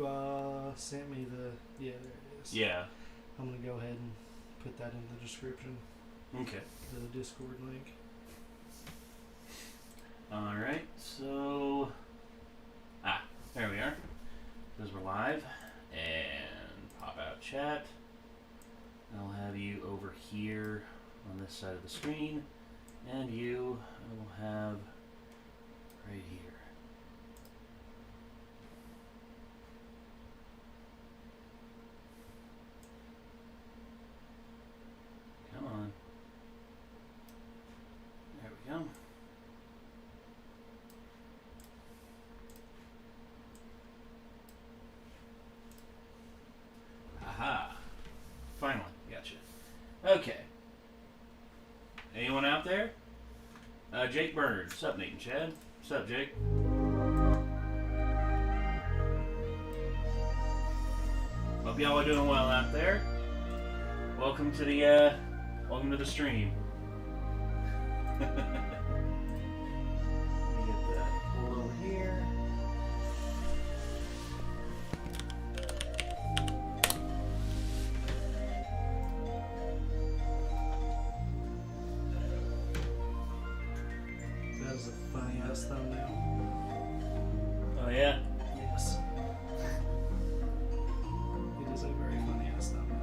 You sent me the... Yeah, there it is. Yeah. I'm going to go ahead and put that in the description. Okay. The Discord link. Alright, so... there we are. Because we're live. And pop out chat. I'll have you over here on this side of the screen. And you I will have right here. Come on. There we go. Aha. Finally, gotcha. Okay. Anyone out there? Jake Bernard. Sup, Nate and Chad? Sup, Jake? Hope y'all are doing well out there. Welcome to the stream. Let me get that pulled over here. That was a funny ass thumbnail. Oh yeah? Yes. It is a very funny ass thumbnail.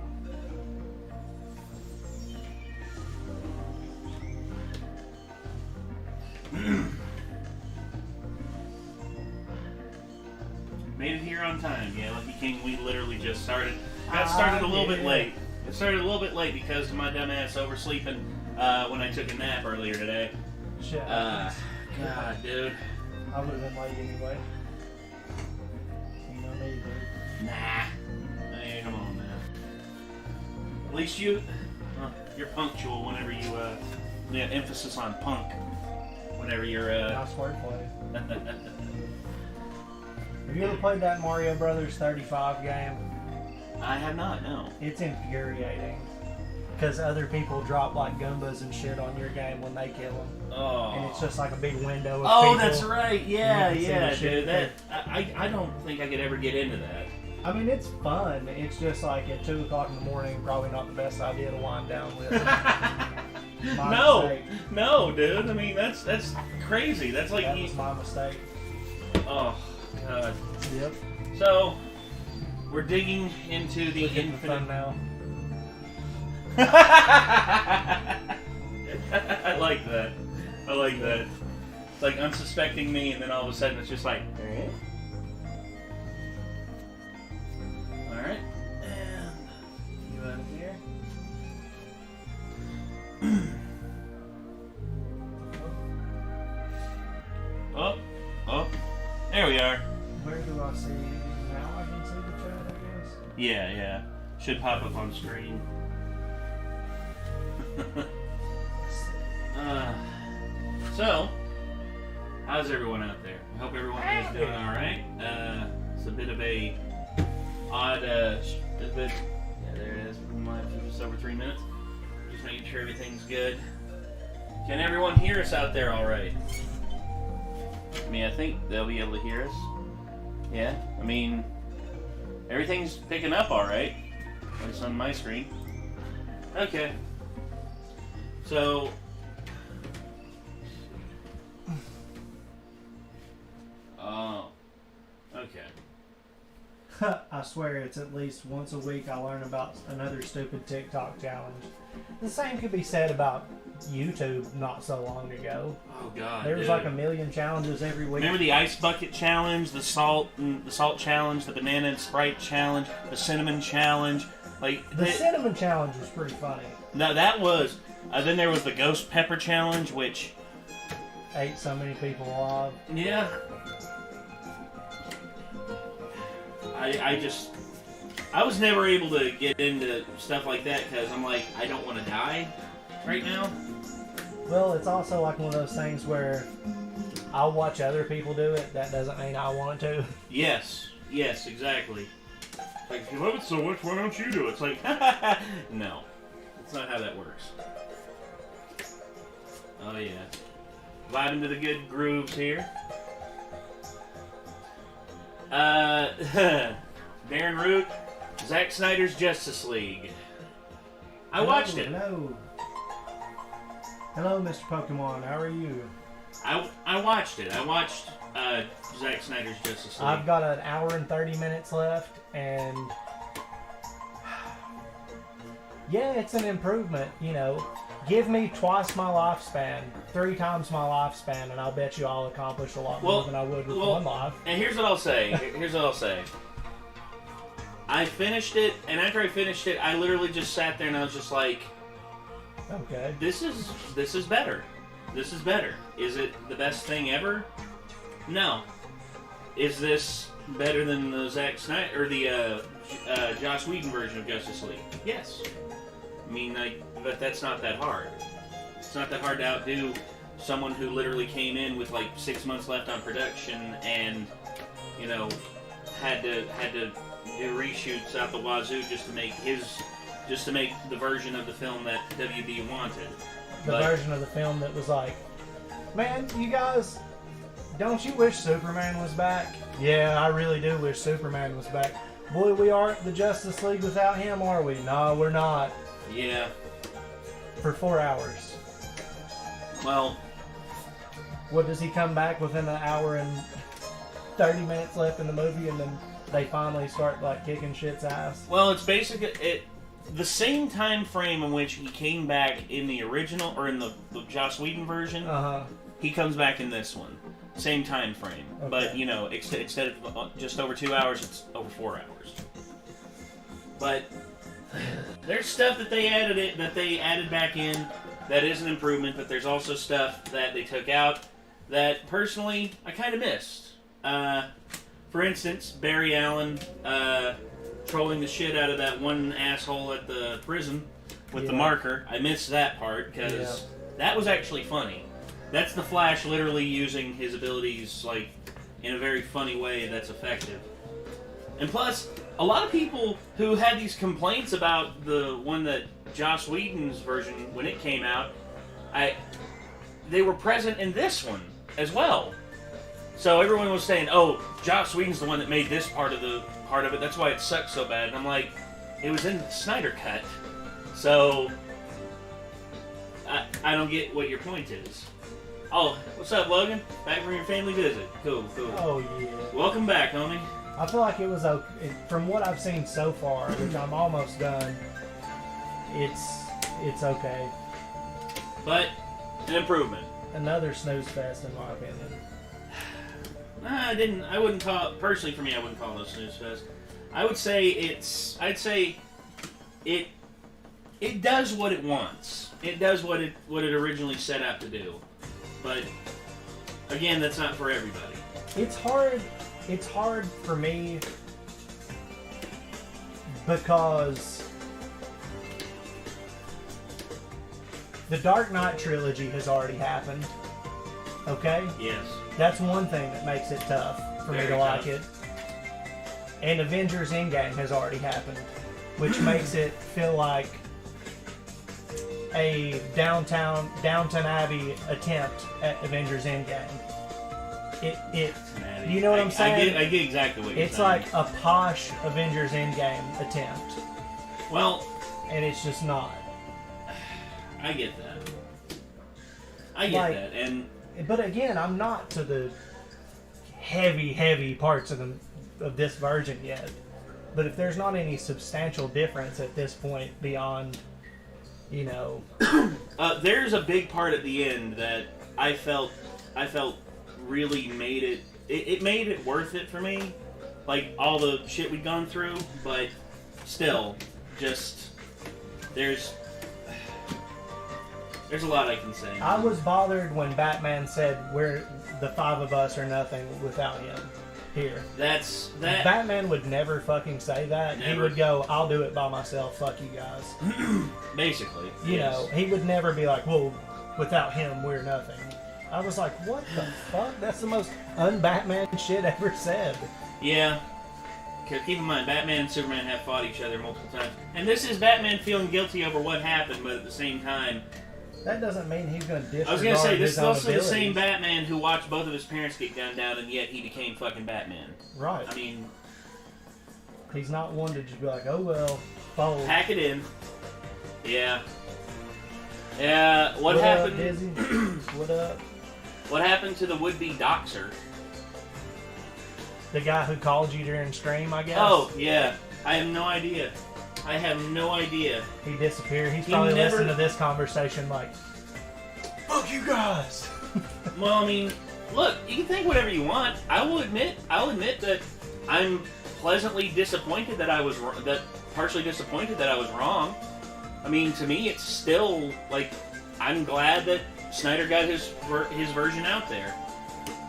Made it here on time. Yeah, Lucky King, we literally just started. Got started a little bit late. It started a little bit late because of my dumbass oversleeping when I took a nap earlier today. Shit. God, dude. I would have been late anyway. You know me, dude. Nah. Hey, come on, man. At least you're punctual whenever you, emphasis on punk. Whenever you're, Nice wordplay. Have you ever played that Mario Brothers 35 game? I have not, no. It's infuriating. Because other people drop like Goombas and shit on your game when they kill them. Oh. And it's just like a big window of Oh, people. that's right. Yeah, yeah, shit. dude. I don't think I could ever get into that. I mean, it's fun. It's just like at 2 o'clock in the morning, probably not the best idea to wind down with. No, dude. I mean, that's crazy. That's like... That was my mistake. Oh, God. Yep. So, we're digging into the infinite... thumbnail. I like that. I like that. It's like unsuspecting me, and then all of a sudden it's just like... Alright. And you out of here. Oh. There we are. Where do I see? Now I can see the chat, I guess. Yeah. Should pop up on screen. So, how's everyone out there? I hope everyone is doing alright. It's a bit of a odd, yeah, there it is. Been live for just over 3 minutes. Just making sure everything's good. Can everyone hear us out there alright? I mean, I think they'll be able to hear us. Yeah, I mean, everything's picking up alright. At least on my screen. Okay. So, oh, okay. I swear it's at least once a week I learn about another stupid TikTok challenge. The same could be said about YouTube not so long ago. Oh God! There was dude. like a million challenges every week. Remember the ice bucket challenge, the salt challenge, the banana and Sprite challenge, the cinnamon challenge. Like the cinnamon challenge was pretty funny. No, that was. Then there was the ghost pepper challenge, which ate so many people alive. Yeah. I was never able to get into stuff like that because I'm like, I don't want to die right now. Well, it's also like one of those things where I'll watch other people do it. That doesn't mean I want to. Yes, exactly. Like, if you love it so much, why don't you do it? It's like, no. That's not how that works. Oh, yeah. Vibing to the good grooves here. Darren Root, Zack Snyder's Justice League. I watched it. Hello, Mr. Pokemon. How are you? I watched it. I watched Zack Snyder's Justice League. I've got an hour and 30 minutes left, and yeah, it's an improvement. You know, give me twice my lifespan, 3 times my lifespan, and I'll bet you I'll accomplish a lot more than I would with one life. And here's what I'll say. I finished it, and after I finished it, I literally just sat there and I was just like, okay, this is better. This is better. Is it the best thing ever? No. Is this better than the Zack Snyder or the Joss Whedon version of Justice League? Yes. I mean, but that's not that hard. It's not that hard to outdo someone who literally came in with like 6 months left on production and, you know, had to do reshoots out the wazoo just to make the version of the film that WB wanted. The version of the film that was like, man, you guys, don't you wish Superman was back? Yeah, I really do wish Superman was back. Boy, we aren't the Justice League without him, are we? No, we're not. Yeah. For 4 hours. Well, what does he come back within an hour and 30 minutes left in the movie, and then they finally start like kicking shit's ass? Well, it's basically the same time frame in which he came back in the original or in the Joss Whedon version. He comes back in this one. Same time frame, okay. But you know, instead of just over 2 hours, it's over 4 hours. But there's stuff that they added back in that is an improvement, but there's also stuff that they took out that personally I kind of missed. For instance, Barry Allen trolling the shit out of that one asshole at the prison with the marker. I missed that part because that was actually funny. That's the Flash literally using his abilities like in a very funny way that's effective. And plus, a lot of people who had these complaints about the one that Joss Whedon's version when it came out, they were present in this one as well. So everyone was saying, "Oh, Joss Whedon's the one that made this part of it. That's why it sucks so bad." And I'm like, it was in the Snyder cut, so I don't get what your point is. Oh, what's up, Logan? Back from your family visit. Cool. Oh yeah. Welcome back, homie. I feel like it was okay. From what I've seen so far, which I'm almost done, it's okay. But an improvement. Another snooze fest, in my opinion. I wouldn't call it, personally for me, I wouldn't call it a snooze fest. I'd say it does what it wants. It does what it originally set out to do. But again, that's not for everybody. It's hard for me because the Dark Knight trilogy has already happened. Okay? Yes. That's one thing that makes it tough for me to like it. And Avengers Endgame has already happened, which makes it feel like a Downton Abbey attempt at Avengers Endgame. You know what I'm saying? I get exactly what you're saying. It's like a posh Avengers Endgame attempt. Well, and it's just not. I get that. I get that, and but again, I'm not to the heavy parts of this version yet. But if there's not any substantial difference at this point beyond, you know, there's a big part at the end that I felt really made it. It made it worth it for me, like all the shit we'd gone through. But still, just there's a lot I can say. I was bothered when Batman said, "We're the 5 of us are nothing without him." Here, that Batman would never fucking say that. Never. He would go, "I'll do it by myself. Fuck you guys." Basically, you know, he would never be like, "Well, without him, we're nothing." I was like, "What the fuck? That's the most un-Batman shit ever said." Yeah. Keep in mind, Batman and Superman have fought each other multiple times, and this is Batman feeling guilty over what happened, but at the same time. That doesn't mean he's going to disregard. I was going to say, this is also abilities. the same Batman who watched both of his parents get gunned down, and yet he became fucking Batman. Right. I mean, He's not one to just be like, oh well, fold. Pack it in. Yeah. Yeah. What happened? Up, Dizzy? What up? What happened to the would-be doxer? The guy who called you during stream, I guess. Oh yeah. I have no idea. He disappeared. He's probably never listening to this conversation like, fuck you guys. Well, I mean, look, you can think whatever you want. I'll admit that I'm pleasantly disappointed that I was partially disappointed that I was wrong. I mean, to me, it's still like I'm glad that Snyder got his version out there,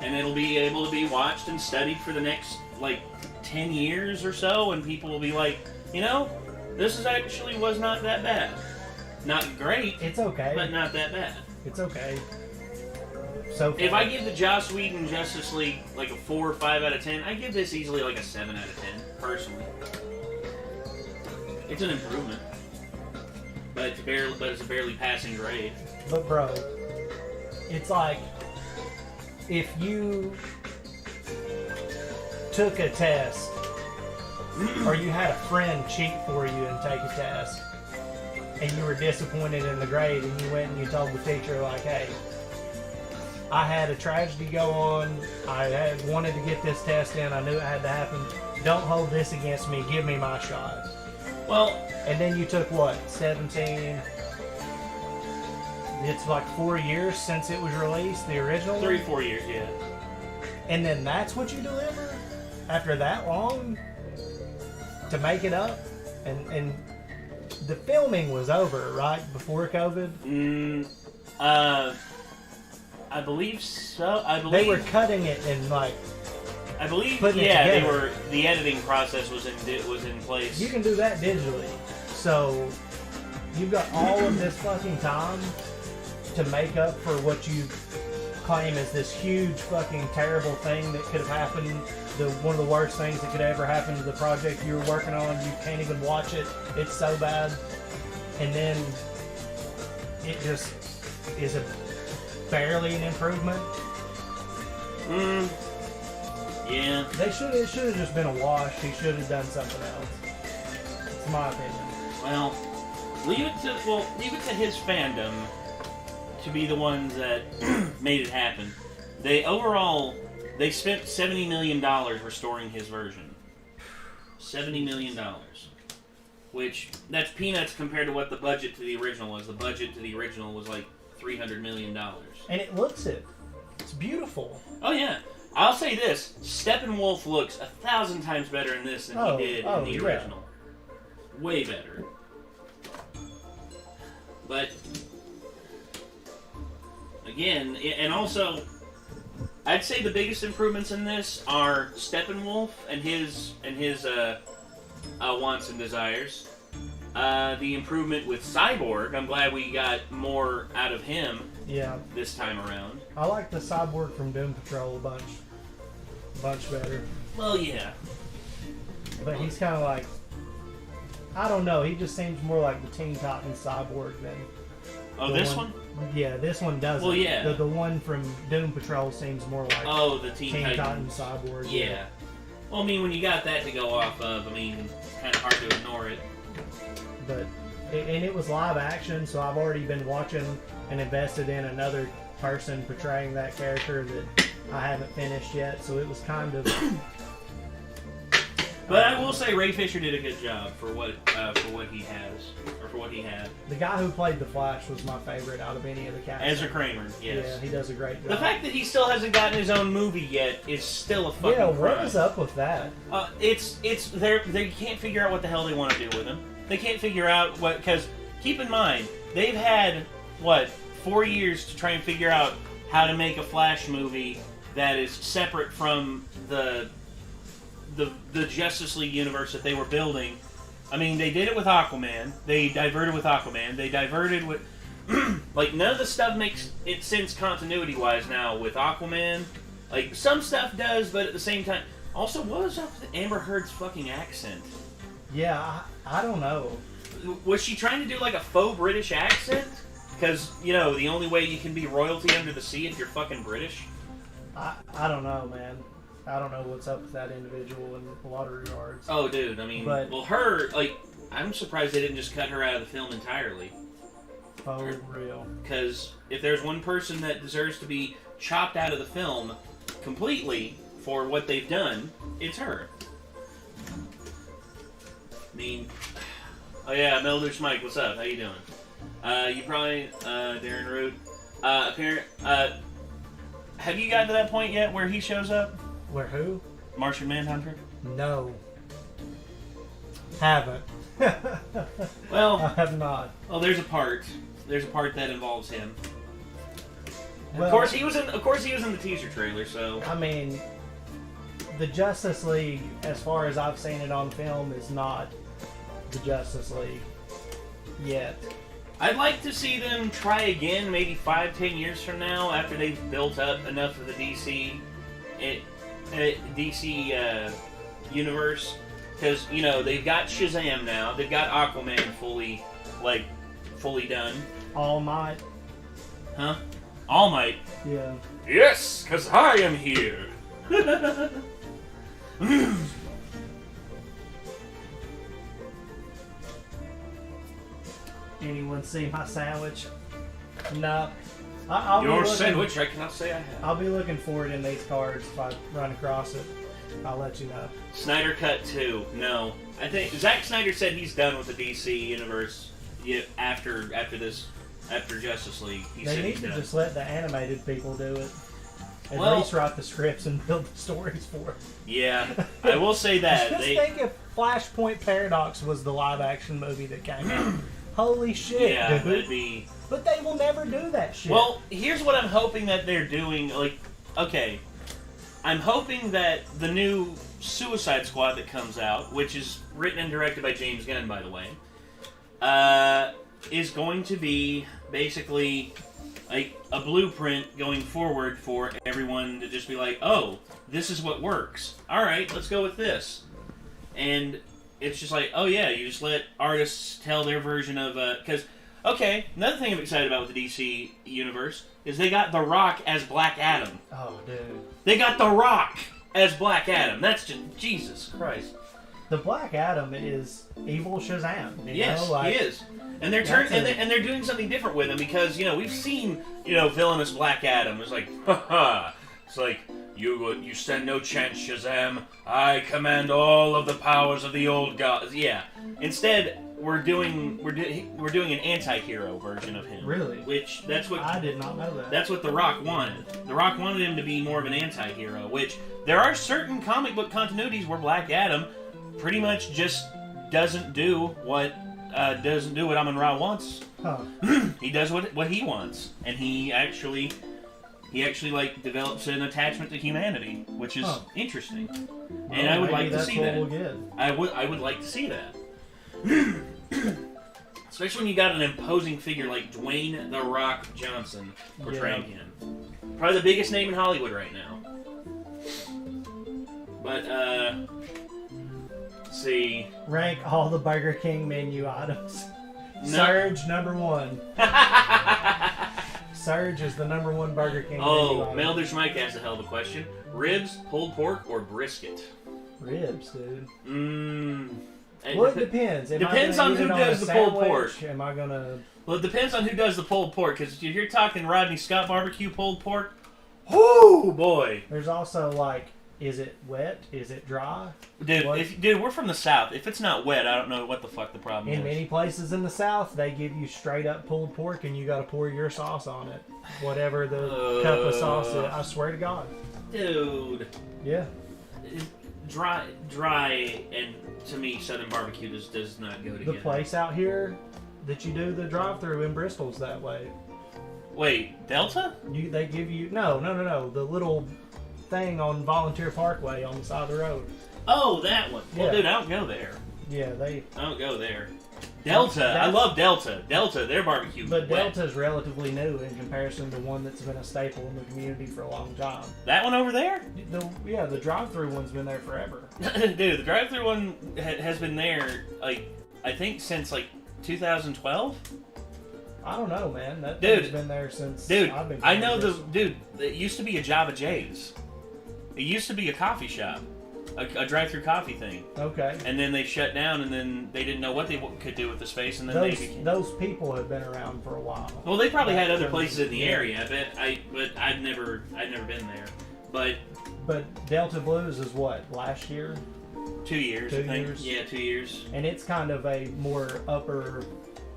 and it'll be able to be watched and studied for the next like 10 years or so, and people will be like, you know, this was not that bad. Not great. It's okay. But not that bad. It's okay. So far. If I give the Joss Whedon Justice League like a 4 or 5 out of 10, I give this easily like a 7 out of 10, personally. It's an improvement. But it's a barely passing grade. But bro, it's like if you took a test or you had a friend cheat for you and take a test and you were disappointed in the grade and you went and you told the teacher like, hey, I had a tragedy go on, I wanted to get this test in, I knew it had to happen, don't hold this against me, give me my shot. Well, and then you took what, 17? It's like 4 years since it was released, the original? 3 or 4 years, yeah. And then that's what you deliver? After that long? To make it up? And the filming was over, right? Before COVID? I believe so. They were cutting it and like... I believe, yeah, the editing process was in place. You can do that digitally. So, you've got all of this fucking time to make up for what you claim is this huge fucking terrible thing that could have happened, one of the worst things that could ever happen to the project you were working on. You can't even watch it. It's so bad. And then it just is barely an improvement. Yeah. It should have just been a wash. He should have done something else. It's my opinion. Well, leave it to his fandom to be the ones that made it happen. They spent $70 million restoring his version. $70 million. Which, that's peanuts compared to what the budget to the original was. The budget to the original was like $300 million. And it looks it. It's beautiful. Oh yeah. I'll say this, Steppenwolf looks 1,000 times better in this than he did in the original. Way better. But again, and also, I'd say the biggest improvements in this are Steppenwolf and his wants and desires. The improvement with Cyborg, I'm glad we got more out of him. Yeah. This time around. I like the Cyborg from Doom Patrol a bunch better. Well, yeah. But he's kind of like, I don't know. He just seems more like the Teen Titans Cyborg than. Oh, this one? Yeah, this one doesn't. Well, yeah. The one from Doom Patrol seems more like. Oh, the Teen Titans Cyborg. Yeah. Well, I mean, when you got that to go off of, I mean, kind of hard to ignore it. But, and it was live action, so I've already been watching and invested in another person portraying that character that I haven't finished yet, so it was kind of... But I will say Ray Fisher did a good job for what he had. The guy who played the Flash was my favorite out of any of the cast. Ezra Kramer, yes. Yeah, he does a great job. The fact that he still hasn't gotten his own movie yet is still a fucking crime. What is up with that? They can't figure out what the hell they want to do with him. They can't figure out what, because keep in mind, they've had, 4 years to try and figure out how to make a Flash movie that is separate from the Justice League universe that they were building. I mean, they did it with Aquaman. They diverted with Aquaman. They diverted with... like, none of the stuff makes it sense continuity-wise now with Aquaman. Like, some stuff does, but at the same time... Also, what was up with Amber Heard's fucking accent? Yeah, I don't know. Was she trying to do, like, a faux British accent? Because, you know, the only way you can be royalty under the sea if you're fucking British. I don't know, man. I don't know what's up with that individual in a lot of regards. Oh, dude, I mean, well, her, like, I'm surprised they didn't just cut her out of the film entirely. Oh, real. Because if there's one person that deserves to be chopped out of the film completely for what they've done, it's her. I mean, oh yeah, Meldridge Mike, what's up? How you doing? You probably, Darren Root. Have you gotten to that point yet where he shows up? Where who? Martian Manhunter? No. Haven't. Well, I have not. Well, there's a part. There's a part that involves him. Well, of course he was in the teaser trailer, so I mean, the Justice League, as far as I've seen it on film, is not the Justice League yet. I'd like to see them try again maybe 5-10 years from now after they've built up enough of the DC universe. Because, you know, they've got Shazam now. They've got Aquaman fully done. All Might. Huh? All Might? Yeah. Yes, because I am here. Anyone see my sandwich? No. Your sandwich, I cannot say I have. I'll be looking for it in these cards if I run across it. I'll let you know. Snyder Cut 2. No. I think Zack Snyder said he's done with the DC universe after Justice League. They need to just let the animated people do it. At least write the scripts and build the stories for it. Yeah, I will say that. Just think if Flashpoint Paradox was the live-action movie that came out. Holy shit, yeah, dude. that'd be... But they will never do that shit. Well, here's what I'm hoping that they're doing. Like, okay, I'm hoping that the new Suicide Squad that comes out, which is written and directed by James Gunn, by the way, is going to be basically like a blueprint going forward for everyone to just be like, oh, this is what works. All right, let's go with this. And it's just like, oh yeah, you just let artists tell their version of because. Okay, another thing I'm excited about with the DC universe is they got The Rock as Black Adam. Oh, dude. They got The Rock as Black Adam. That's just... Jesus Christ. The Black Adam is evil Shazam. Yes, he is. And they're and they're doing something different with him because, you know, we've seen, you know, villainous Black Adam. It's like, haha. It's like, you stand no chance, Shazam. I command all of the powers of the old gods. Yeah. Instead... We're doing an anti-hero version of him. Really? Which that's what I did not know that. That's what The Rock wanted. The Rock wanted him to be more of an anti-hero. Which there are certain comic book continuities where Black Adam pretty much just doesn't do what Amon-Ra wants. Huh. He does what he wants, and he actually like develops an attachment to humanity, which is interesting. Well, and I would like to see that. We'll get. I would like to see that. Especially when you got an imposing figure like Dwayne "The Rock" Johnson portraying him. Probably the biggest name in Hollywood right now. But, let's see. Rank all the Burger King menu items. No. Surge, number 1. Surge is the number 1 Burger King menu item. Meldridge Mike asked a hell of a question. Ribs, pulled pork, or brisket? Ribs, dude. Well, it depends. Depends on who does the pulled pork. Am I gonna? Well, it depends on who does the pulled pork. Because if you're talking Rodney Scott barbecue pulled pork, whoo boy. There's also like, is it wet? Is it dry? Dude, we're from the South. If it's not wet, I don't know what the fuck the problem is. In many places in the South, they give you straight up pulled pork, and you got to pour your sauce on it, whatever the cup of sauce is. I swear to God. Dude. Yeah. Dry, and to me, Southern barbecue does not go together. The place out here that you do the drive-through in Bristol's that way. Wait, Delta? They give you no. The little thing on Volunteer Parkway on the side of the road. Oh, that one. Well, dude, I don't go there. Yeah, I don't go there. Delta, I love Delta. Delta, their barbecue. But Delta's relatively new in comparison to one that's been a staple in the community for a long time. That one over there? The drive-through one's been there forever. Dude, the drive-through one has been there, like, I think since, like, 2012? I don't know, man. That thing's been there since I've been. I know it used to be a Java J's It used to be a coffee shop, a drive-through coffee thing. Okay. And then they shut down, and then they didn't know what they could do with the space, and then those people have been around for a while. Well, they probably had other places in the area, but I've never been there. But Delta Blues is what, last year? 2 years, I think. Yeah, 2 years. And it's kind of a more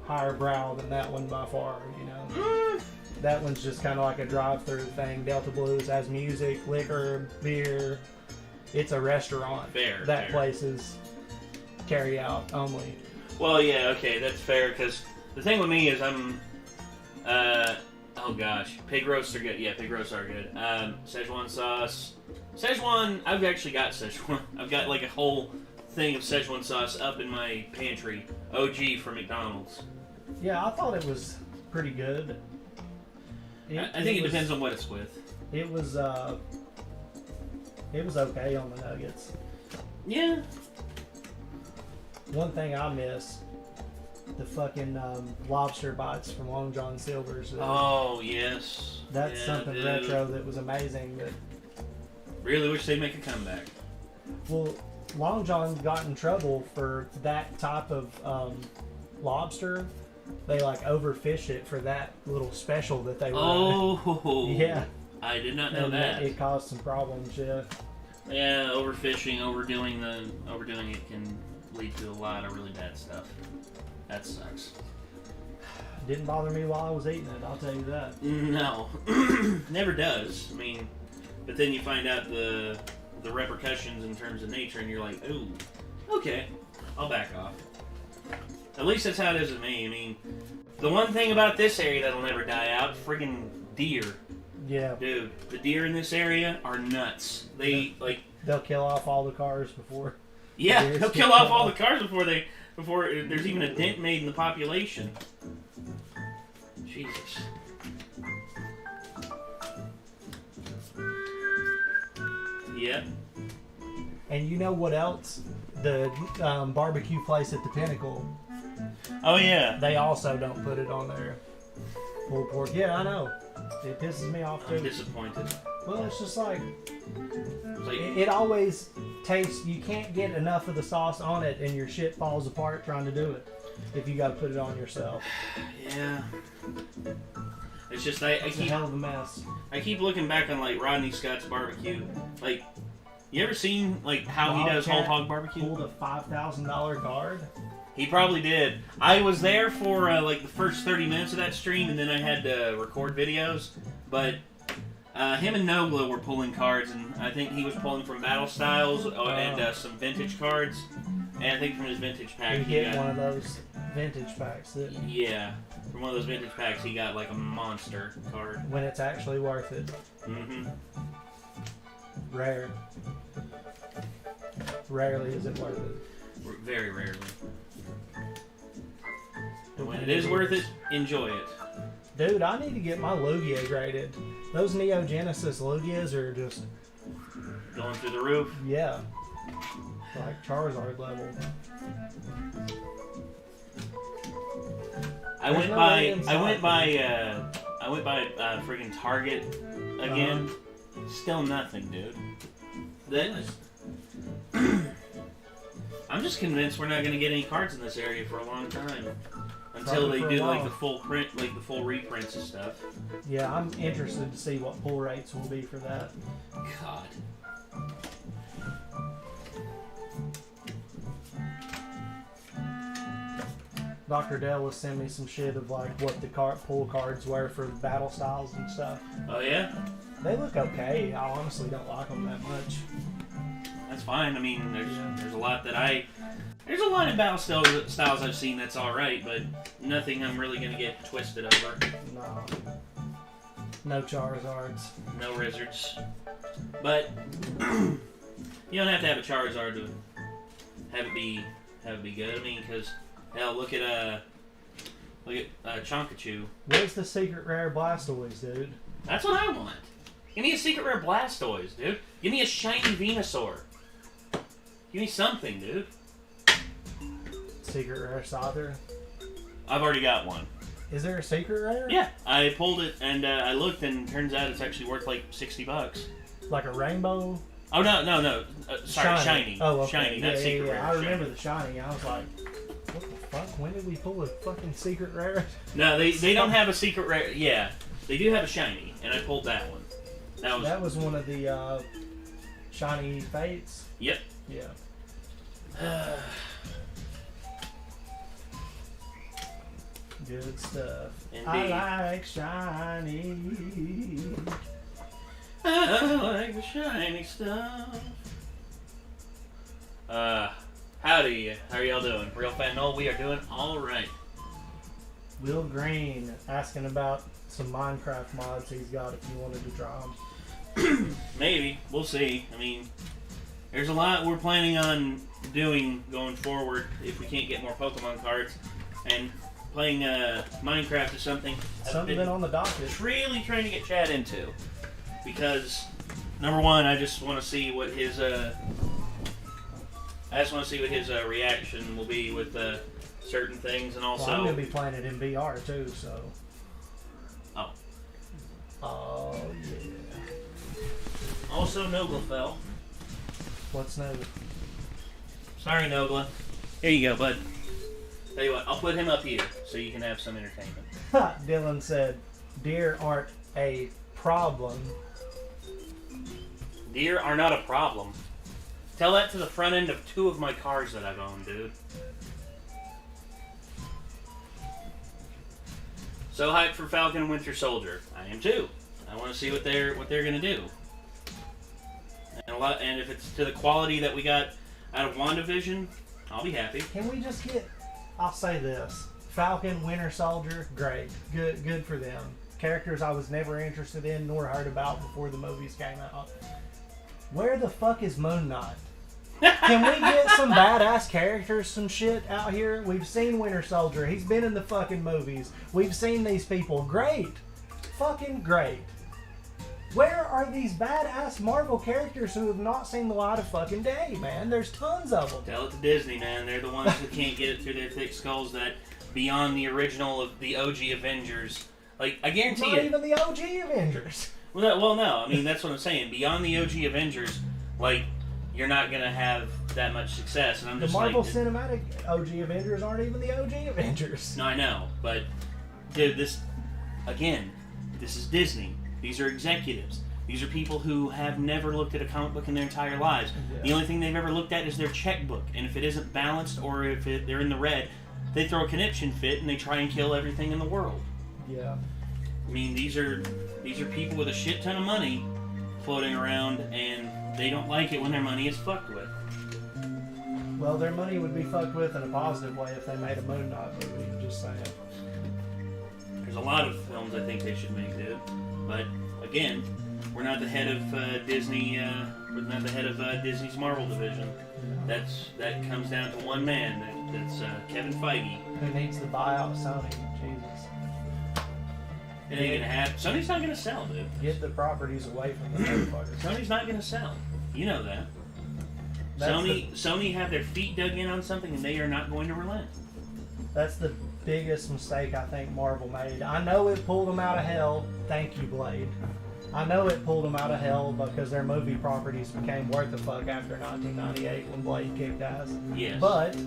higher brow than that one by far, you know. That one's just kind of like a drive-through thing. Delta Blues has music, liquor, beer. It's a restaurant. That place is carry out only. Well, yeah, okay, that's fair, because the thing with me is oh gosh, pig roasts are good. Yeah, pig roasts are good. Szechuan sauce. Szechuan, I've actually got Szechuan. I've got like a whole thing of Szechuan sauce up in my pantry. OG from McDonald's. Yeah, I thought it was pretty good. I think it depends on what it's with. It was okay on the nuggets. Yeah. One thing I miss, the fucking lobster bites from Long John Silver's. Oh, yes. That's something retro that was amazing. But really wish they'd make a comeback. Well, Long John got in trouble for that type of lobster. They like overfish it for that little special that they were. Oh, yeah. I did not know that. It caused some problems, yeah. Yeah, overfishing, overdoing it can lead to a lot of really bad stuff. That sucks. Didn't bother me while I was eating it, I'll tell you that. No. Never does. I mean, but then you find out the repercussions in terms of nature, and you're like, ooh, okay, I'll back off. At least that's how it is with me. I mean, the one thing about this area that'll never die out, friggin' deer. Yeah. Dude, the deer in this area are nuts. They'll kill off all the cars before. Yeah, they'll kill off all the cars before there's even a dent made in the population. Jesus. Yep. And you know what else? The barbecue place at the Pinnacle. Oh yeah. They also don't put it on their pulled pork. Yeah, I know. It pisses me off too. I'm disappointed. Well, it's just like it always tastes. You can't get enough of the sauce on it, and your shit falls apart trying to do it. If you got to put it on yourself. Yeah. It's just it's a hell of a mess. I keep looking back on like Rodney Scott's barbecue. Like, you ever seen like how he does whole hog barbecue? Pulled a $5,000 card. He probably did. I was there for like the first 30 minutes of that stream, and then I had to record videos. But him and Nogla were pulling cards, and I think he was pulling from Battle Styles and some vintage cards. And I think from his vintage pack, he got one of those vintage packs, didn't he? Yeah, from one of those vintage packs, he got like a monster card. When it's actually worth it. Mm-hmm. Rare. Rarely is it worth it. Very rarely. And when it is worth it, enjoy it. Dude, I need to get my Lugia graded. Those Neo Genesis Lugias are just going through the roof. Yeah, like Charizard level. I went by friggin' Target again. Still nothing, dude. I'm just convinced we're not gonna get any cards in this area for a long time. Until they do like the full print, like the full reprints and stuff. Yeah, I'm interested to see what pull rates will be for that. God. Dr. Dell was sending me some shit of like what the pull cards were for battle styles and stuff. Oh yeah? They look okay. I honestly don't like them that much. That's fine. I mean, there's a lot that there's a lot of battle styles I've seen that's alright, but nothing I'm really gonna get twisted over. No. No Charizards. No Rizzards. But you don't have to have a Charizard to have it be good. I mean, because hell, look at Chonkachu. Where's the secret rare Blastoise, dude? That's what I want. Give me a secret rare Blastoise, dude. Give me a shiny Venusaur. Give me something, dude. Secret rare Scyther? I've already got one. Is there a secret rare? Yeah, I pulled it and I looked, and turns out it's actually worth like $60. Like a rainbow? Oh, no. Sorry, Shiny. Oh, okay. Shiny, not Secret Rare. I remember the Shiny. I was like, what the fuck? When did we pull a fucking Secret Rare? No, they don't have a Secret Rare. Yeah, they do have a Shiny, and I pulled that one. That was one of the Shiny Fates? Yep. Yeah. Good stuff. Indeed. I like shiny. I like the shiny stuff. Howdy. How are y'all doing? Real Fat Noel, we are doing alright. Will Green asking about some Minecraft mods he's got if you wanted to try them. Maybe. We'll see. I mean, there's a lot we're planning on doing going forward if we can't get more Pokemon cards. And playing Minecraft is something been on the docket. Really trying to get Chad into. Because, number one, I just want to see what his reaction will be with certain things, and also... Well, I'm going to be playing it in VR, too, so... Oh, yeah. Also, Nogla fell. What's Nogla? Sorry, Nogla. Here you go, bud. Tell you what, I'll put him up here, so you can have some entertainment. Dylan said, deer aren't a problem. Deer are not a problem. Tell that to the front end of 2 of my cars that I've owned, dude. So hyped for Falcon and Winter Soldier. I am too. I want to see what they're gonna do. And if it's to the quality that we got out of WandaVision, I'll be happy. Can we just get... I'll say this. Falcon, Winter Soldier, great. Good for them. Characters I was never interested in nor heard about before the movies came out. Where the fuck is Moon Knight? Can we get some badass characters, some shit out here? We've seen Winter Soldier. He's been in the fucking movies. We've seen these people. Great. Fucking great. Where are these badass Marvel characters who have not seen the light of fucking day, man? There's tons of them. Tell it to Disney, man. They're the ones who can't get it through their thick skulls that beyond the original of the OG Avengers, like, I guarantee Not even the OG Avengers. Well, no. I mean, that's what I'm saying. Beyond the OG Avengers, like, you're not going to have that much success. And I'm just the Marvel like... Cinematic OG Avengers aren't even the OG Avengers. No, I know. But, dude, this is Disney. These are executives. These are people who have never looked at a comic book in their entire lives. Yeah. The only thing they've ever looked at is their checkbook. And if it isn't balanced or if they're in the red, they throw a conniption fit and they try and kill everything in the world. Yeah. I mean, these are people with a shit ton of money floating around, and they don't like it when their money is fucked with. Well, their money would be fucked with in a positive way if they made a Moon Knight movie, just saying. There's a lot of films I think they should make, dude. But, again, we're not the head of Disney, we're not the head of Disney's Marvel division. That comes down to one man, that's Kevin Feige. Who needs to buy out Sony? Jesus. It ain't gonna happen. Sony's not gonna sell, dude. Get the properties away from the motherfuckers. Sony's not gonna sell. You know that. Sony have their feet dug in on something and they are not going to relent. That's the biggest mistake I think Marvel made. I know it pulled them out of hell. Thank you, Blade. I know it pulled them out of hell because their movie properties became worth the fuck after 1998 when Blade kicked ass. Yes. But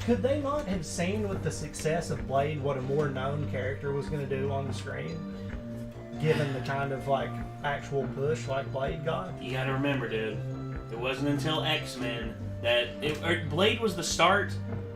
could they not have seen with the success of Blade what a more known character was going to do on the screen? Given the kind of like actual push like Blade got? You gotta remember, dude. It wasn't until X-Men that Blade was the start.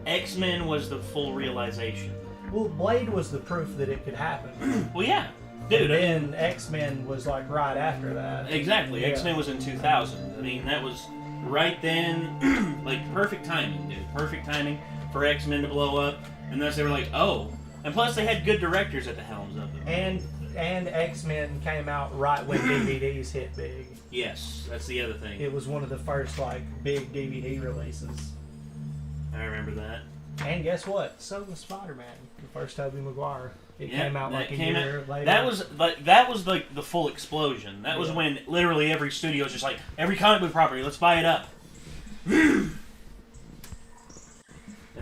X-Men was the full realization. Well, Blade was the proof that it could happen. Well, yeah. Dude, and then X-Men was like right after that. Exactly. Yeah. X-Men was in 2000. I mean, that was right then, like, perfect timing, dude. Perfect timing for X-Men to blow up. And thus they were like, oh. And plus they had good directors at the helms of them. And X-Men came out right when DVDs hit big. Yes, that's the other thing. It was one of the first, like, big DVD releases. I remember that. And guess what? So was Spider-Man, the first Tobey Maguire. It came out like a year later. That was like the full explosion. That was when literally every studio was just like, every comic book property, let's buy it up. And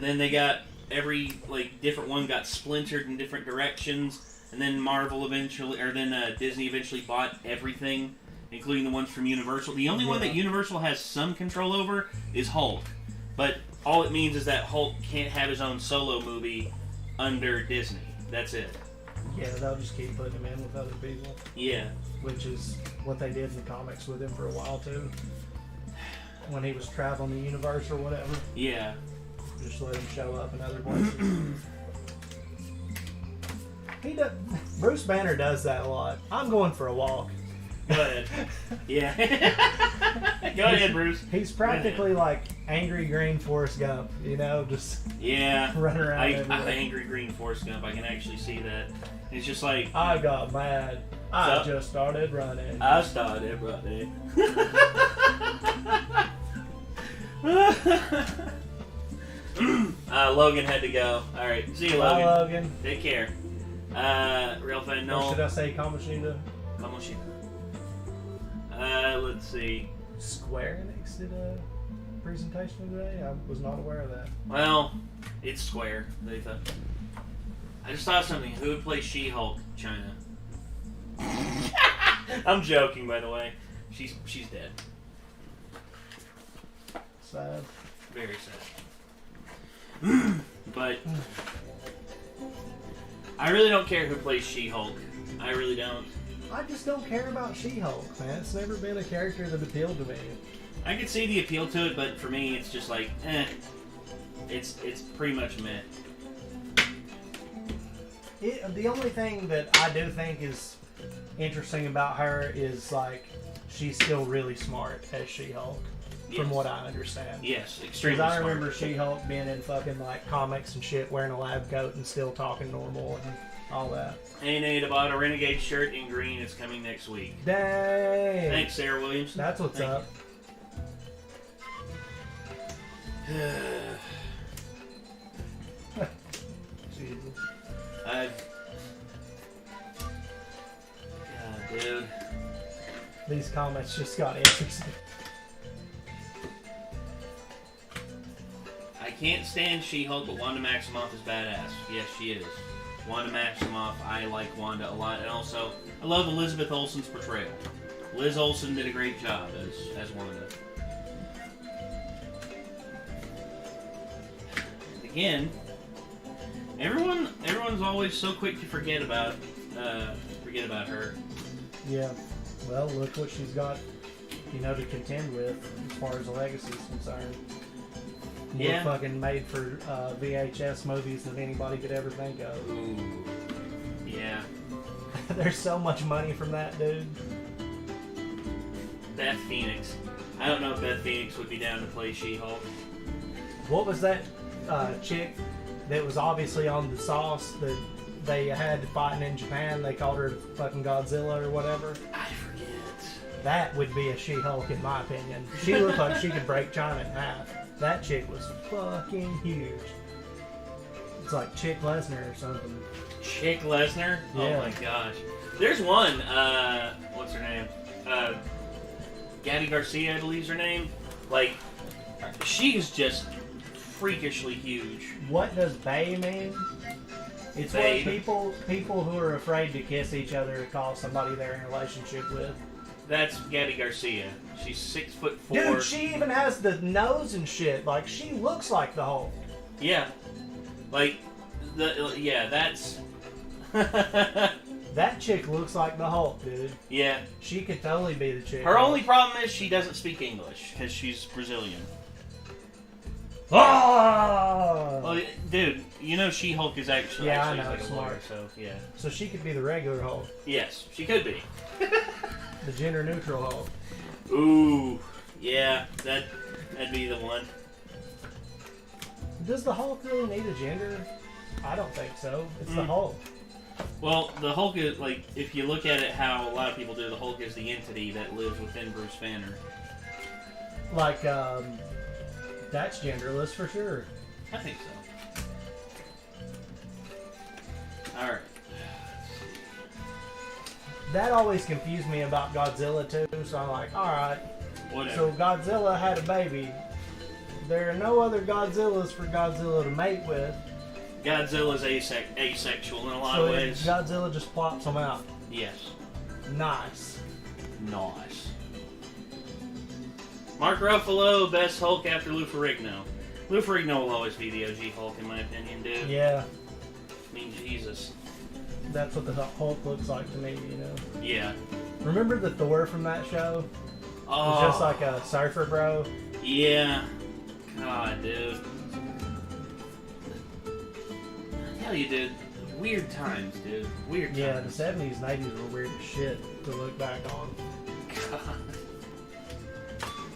then they got every different one got splintered in different directions. And then Marvel eventually, or then Disney eventually bought everything including the ones from Universal. The only one that Universal has some control over is Hulk. But all it means is that Hulk can't have his own solo movie under Disney. That's it. Yeah, they'll just keep putting him in with other people. Yeah. Which is what they did in the comics with him for a while, too. When he was traveling the universe or whatever. Yeah. Just let him show up in other places. Bruce Banner does that a lot. I'm going for a walk. Go ahead. Yeah. Go ahead, Bruce. He's practically like angry green Forrest Gump, you know, just running around everywhere. I'm angry green Forrest Gump. I can actually see that. It's just like... I got mad. I just started running. I started running. Logan had to go. Alright, see you, Logan. Bye, Logan. Take care. Real fan, no. Or should I say Kamoshida? Kamoshida. Let's see. Square Enix did a presentation today? I was not aware of that. Well, it's Square. They thought. I just thought something. Who would play She-Hulk China? I'm joking, by the way. She's dead. Sad. Very sad. But I really don't care who plays She-Hulk. I really don't. I just don't care about She-Hulk, man. It's never been a character that appealed to me. I could see the appeal to it, but for me, it's just like, It's pretty much meh. The only thing that I do think is interesting about her is, like, she's still really smart as She-Hulk, from what I understand. Yes, extremely smart. Because I remember She-Hulk being in fucking, like, comics and shit, wearing a lab coat and still talking normal and all that. And I bought a Renegade shirt in green. It's coming next week. Dang! Thanks, Sarah Williamson. That's what's up. Jesus. God, dude. These comments just got interesting. I can't stand She-Hulk, but Wanda Maximoff is badass. Yes, she is. Wanda Maximoff, I like Wanda a lot. And also, I love Elizabeth Olsen's portrayal. Liz Olsen did a great job as Wanda. Again, everyone's always so quick to forget about her. Yeah. Well, look what she's got, to contend with as far as the legacy is concerned. More fucking made for VHS movies than anybody could ever think of. Ooh. Yeah. There's so much money from that, dude. Beth Phoenix. I don't know if Beth Phoenix would be down to play She-Hulk. What was that chick that was obviously on the sauce that they had fighting in Japan? They called her fucking Godzilla or whatever. I forget. That would be a She-Hulk in my opinion. She looked like she could break China in half. That chick was fucking huge. It's like Chick Lesnar or something. Chick Lesnar? Yeah. Oh my gosh. There's one, what's her name? Gabby Garcia, I believe is her name. Like, she is just freakishly huge. What does bae mean? It's Babe. what people who are afraid to kiss each other call somebody they're in a relationship with. That's Gabby Garcia. She's 6'4". Dude, she even has the nose and shit. Like, she looks like the Hulk. Yeah. Like, that's... That chick looks like the Hulk, dude. Yeah. She could totally be the chick. Her only problem is she doesn't speak English, because she's Brazilian. Oh! Well, dude, She-Hulk is actually I know, like a smart. lawyer, so yeah. So she could be the regular Hulk. Yes, she could be. The gender neutral Hulk. Ooh, yeah, that'd be the one. Does the Hulk really need a gender? I don't think so. It's the Hulk. Well, the Hulk is, like, if you look at it how a lot of people do, the Hulk is the entity that lives within Bruce Banner. Like, that's genderless for sure. I think so. Alright. That always confused me about Godzilla too, so I'm like, alright. Whatever. So Godzilla had a baby. There are no other Godzillas for Godzilla to mate with. Godzilla's asexual in a lot So of ways. Godzilla just plops them out. Yes. Nice. Nice. Mark Ruffalo, best Hulk after Lou Ferrigno. Lou Ferrigno will always be the OG Hulk, in my opinion, dude. Yeah. I mean, Jesus. That's what the Hulk looks like to me, you know? Yeah. Remember the Thor from that show? Oh. It was just like a surfer bro. Yeah. God, dude. I tell you, dude. Weird times, dude. Weird times. Yeah, the 70s and 80s were weird as shit to look back on. God.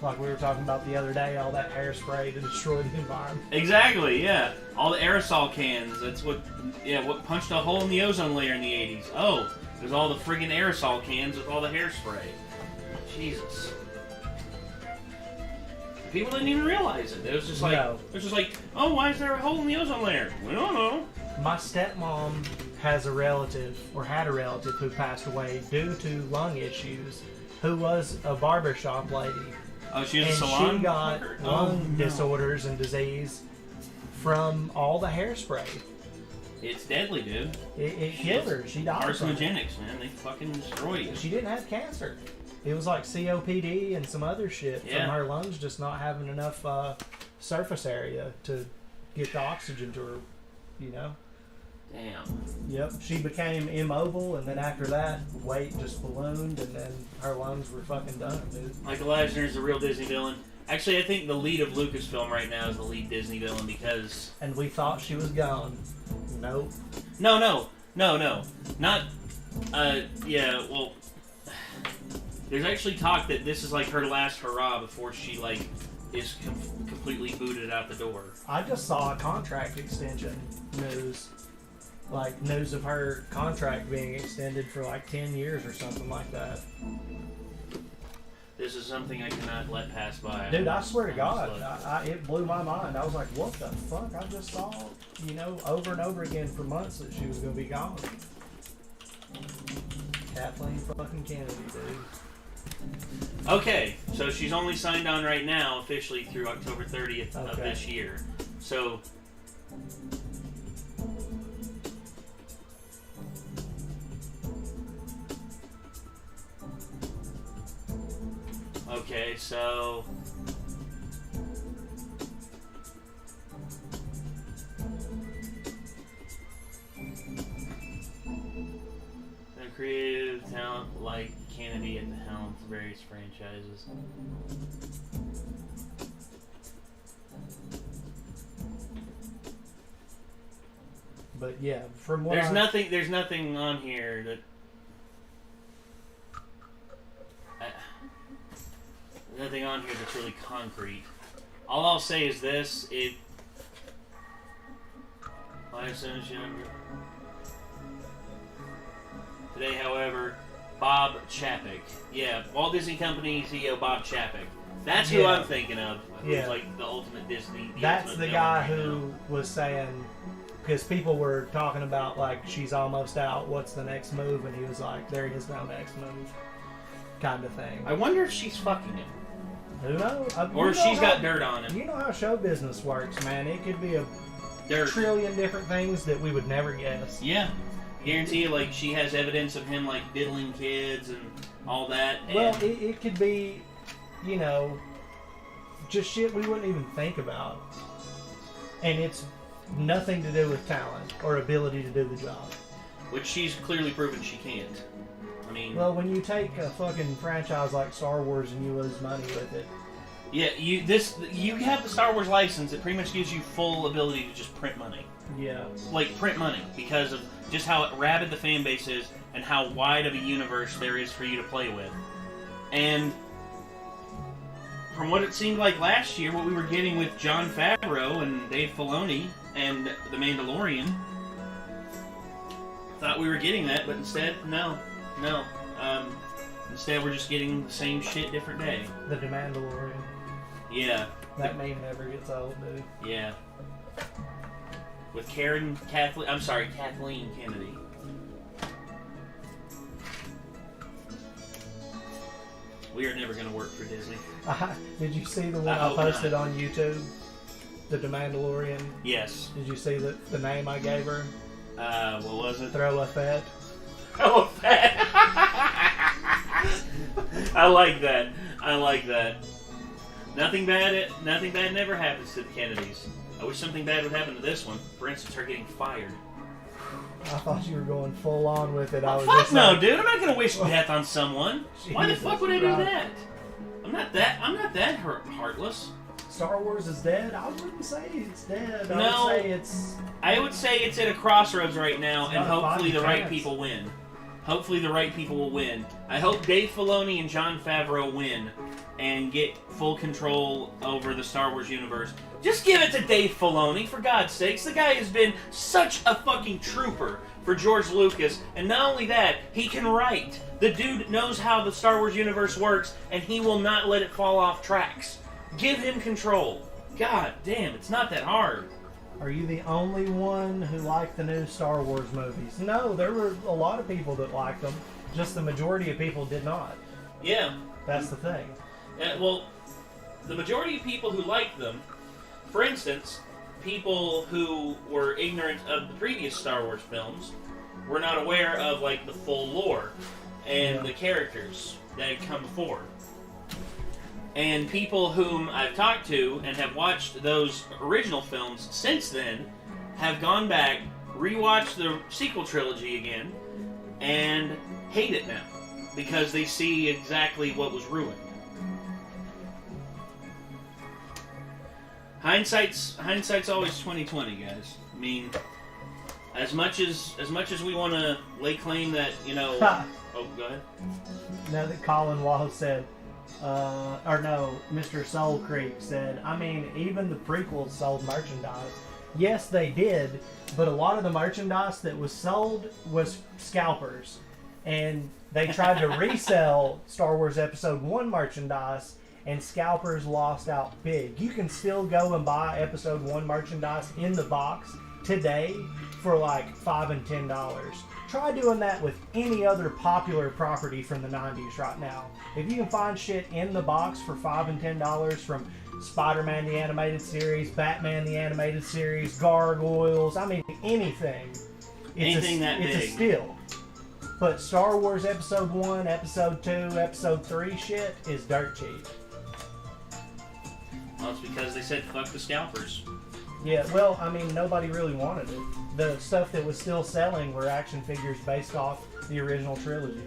Like we were talking about the other day, all that hairspray to destroy the environment. Exactly, yeah. All the aerosol cans, that's what punched a hole in the ozone layer in the 80s. Oh, it was all the friggin' aerosol cans with all the hairspray. Jesus. People didn't even realize it. It was just like, oh, why is there a hole in the ozone layer? We don't know. My stepmom has a relative, or had a relative, who passed away due to lung issues, who was a barbershop lady. Oh, she was and a salon? She got lung disorders and disease from all the hairspray. It's deadly, dude. It killed her. She died. Carcinogenics, man. They fucking destroy you. She didn't have cancer. It was like COPD and some other shit from her lungs just not having enough surface area to get the oxygen to her, you know? Damn. Yep. She became immobile, and then after that, weight just ballooned, and then her lungs were fucking done, dude. Michael Eisner's the real Disney villain. Actually, I think the lead of Lucasfilm right now is the lead Disney villain because... And we thought she was gone. Nope. No. Not... yeah, well... There's actually talk that this is like her last hurrah before she, like, is completely booted out the door. I just saw a contract extension news. Like, news of her contract being extended for like 10 years or something like that. This is something I cannot let pass by. Dude, I swear to God, it blew my mind. I was like, what the fuck? I just saw, you know, over and over again for months that she was going to be gone. Kathleen fucking Kennedy, dude. Okay, so she's only signed on right now officially through October 30th of this year. So... Okay, so... A creative talent like Kennedy at the helm for various franchises. But yeah, from what there's nothing on here that... Nothing on here that's really concrete. All I'll say is this: today, however, Bob Chapek. Yeah, Walt Disney Company CEO Bob Chapek. That's who I'm thinking of. Who's like the ultimate Disney. That's the guy who was saying, because people were talking about like she's almost out. What's the next move? And he was like, "There is no next move," kind of thing. I wonder if she's fucking him. Who knows? Or if she's got dirt on him. You know how show business works, man. It could be a trillion different things that we would never guess. Yeah. Guarantee you, like, she has evidence of him, like, diddling kids and all that. And well, it could be, you know, just shit we wouldn't even think about. And it's nothing to do with talent or ability to do the job. Which she's clearly proven she can't. I mean, well, when you take a fucking franchise like Star Wars and you lose money with it. Yeah, you have the Star Wars license. It pretty much gives you full ability to just print money. Yeah. Like, print money because of just how rabid the fan base is and how wide of a universe there is for you to play with. And from what it seemed like last year, what we were getting with Jon Favreau and Dave Filoni and The Mandalorian, thought we were getting that, but instead, no. Instead, we're just getting the same shit, different day. The Mandalorian. Yeah. That meme never gets old, dude. Yeah. With Kathleen Kennedy. We are never going to work for Disney. Did you see the one I posted on YouTube? The Mandalorian? Yes. Did you see the name I gave her? What was it? Throw a Fett. Throw a Fett! I like that. I like that. Nothing bad never happens to the Kennedys. I wish something bad would happen to this one. For instance, her getting fired. I thought you were going full on with it. I was Fuck just no, like, dude. I'm not gonna wish death on someone. Why the fuck would I do that? I'm not that heartless. Star Wars is dead? I wouldn't say it's dead. No. I would say it's at a crossroads right now, and hopefully the right chance. people win. Hopefully the right people will win. I hope Dave Filoni and Jon Favreau win and get full control over the Star Wars universe. Just give it to Dave Filoni, for God's sakes. The guy has been such a fucking trooper for George Lucas, and not only that, he can write. The dude knows how the Star Wars universe works, and he will not let it fall off tracks. Give him control. God damn, it's not that hard. Are you the only one who liked the new Star Wars movies? No, there were a lot of people that liked them. Just the majority of people did not. Yeah. That's the thing. Well, the majority of people who liked them, for instance, people who were ignorant of the previous Star Wars films, were not aware of, like, the full lore and the characters that had come before. And people whom I've talked to and have watched those original films since then have gone back, rewatched the sequel trilogy again, and hate it now because they see exactly what was ruined. Hindsight's always 20/20, guys. I mean, as much as we want to lay claim that, you know. Oh, go ahead. Now that Colin Wall said. Mr. Soul Creek said, I mean, even the prequels sold merchandise. Yes, they did, but a lot of the merchandise that was sold was scalpers. And they tried to resell Star Wars Episode 1 merchandise, and scalpers lost out big. You can still go and buy Episode 1 merchandise in the box today for like $5 and $10. Try doing that with any other popular property from the 90s right now. If you can find shit in the box for $5 and $10 from Spider-Man the Animated Series, Batman the Animated Series, Gargoyles, I mean anything. It's a steal. But Star Wars Episode 1, Episode 2, Episode 3 shit is dirt cheap. Well, it's because they said fuck the scalpers. Yeah, well, I mean, nobody really wanted it. The stuff that was still selling were action figures based off the original trilogy.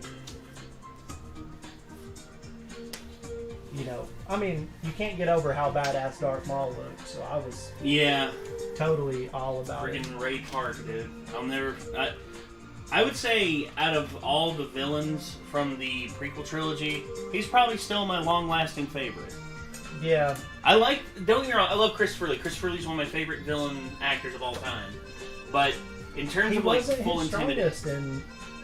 You know, I mean, you can't get over how badass Darth Maul looked, so I was totally all about it. Freaking Ray Park, dude. I would say out of all the villains from the prequel trilogy, he's probably still my long-lasting favorite. Yeah. Don't get me wrong, I love Christopher Lee. Christopher Lee's one of my favorite villain actors of all time. But in terms of like full intimidation,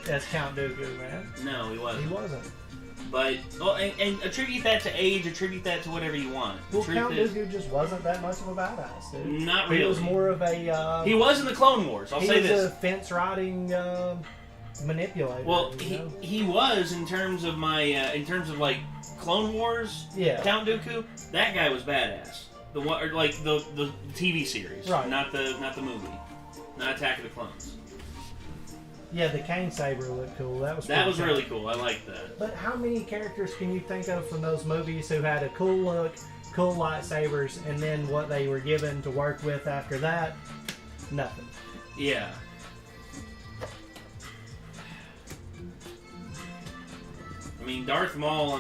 as Count Dooku, man. No, he wasn't. He wasn't. But and attribute that to age, attribute that to whatever you want. Well, Count Dooku just wasn't that much of a badass, dude. Not really. He was more of a. He was in the Clone Wars. I'll say this. He was a fence riding manipulator. Well, he was in terms of like Clone Wars. Yeah. Count Dooku. That guy was badass. The one, or like the TV series, right? Not the movie, not Attack of the Clones. Yeah, the cane saber looked cool. That was really cool. I like that. But how many characters can you think of from those movies who had a cool look, cool lightsabers, and then what they were given to work with after that? Nothing. Yeah. I mean, Darth Maul.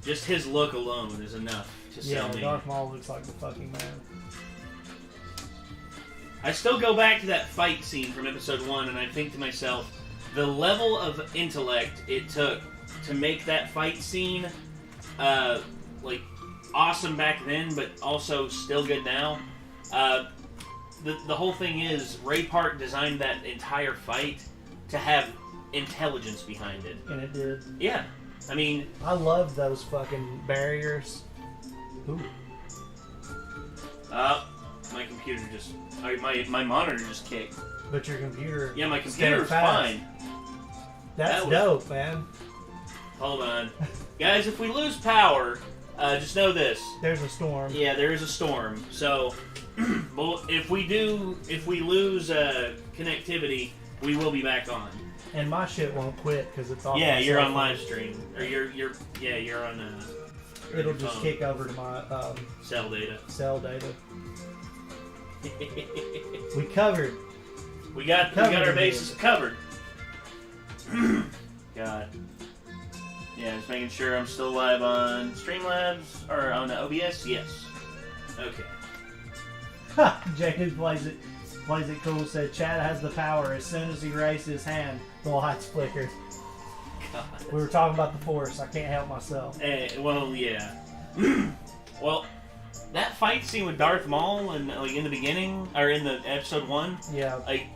Just his look alone is enough to sell me. Yeah, Darth Maul looks like the fucking man. I still go back to that fight scene from Episode 1, and I think to myself, the level of intellect it took to make that fight scene, like, awesome back then, but also still good now. The whole thing is, Ray Park designed that entire fight to have intelligence behind it. And it did. Yeah. I mean... I love those fucking barriers. Ooh. My computer just... My monitor just kicked. But your computer... Yeah, my computer's fine. That's dope, man. Hold on. Guys, if we lose power, just know this. There's a storm. Yeah, there is a storm. So, well, if we lose connectivity, we will be back on. And my shit won't quit because it's all. Yeah, you're on live stream, or you're on. It'll just kick over to my cell data. Cell data. We covered. We got our bases covered. God. Yeah, just making sure I'm still live on Streamlabs or on OBS. Yes. Okay. Jacob plays it cool. Said Chad has the power. As soon as he raised his hand, the lights flickered. God. We were talking about the Force. I can't help myself. Well, yeah. Well, that fight scene with Darth Maul and like in the beginning or in the episode 1. Yeah. Like.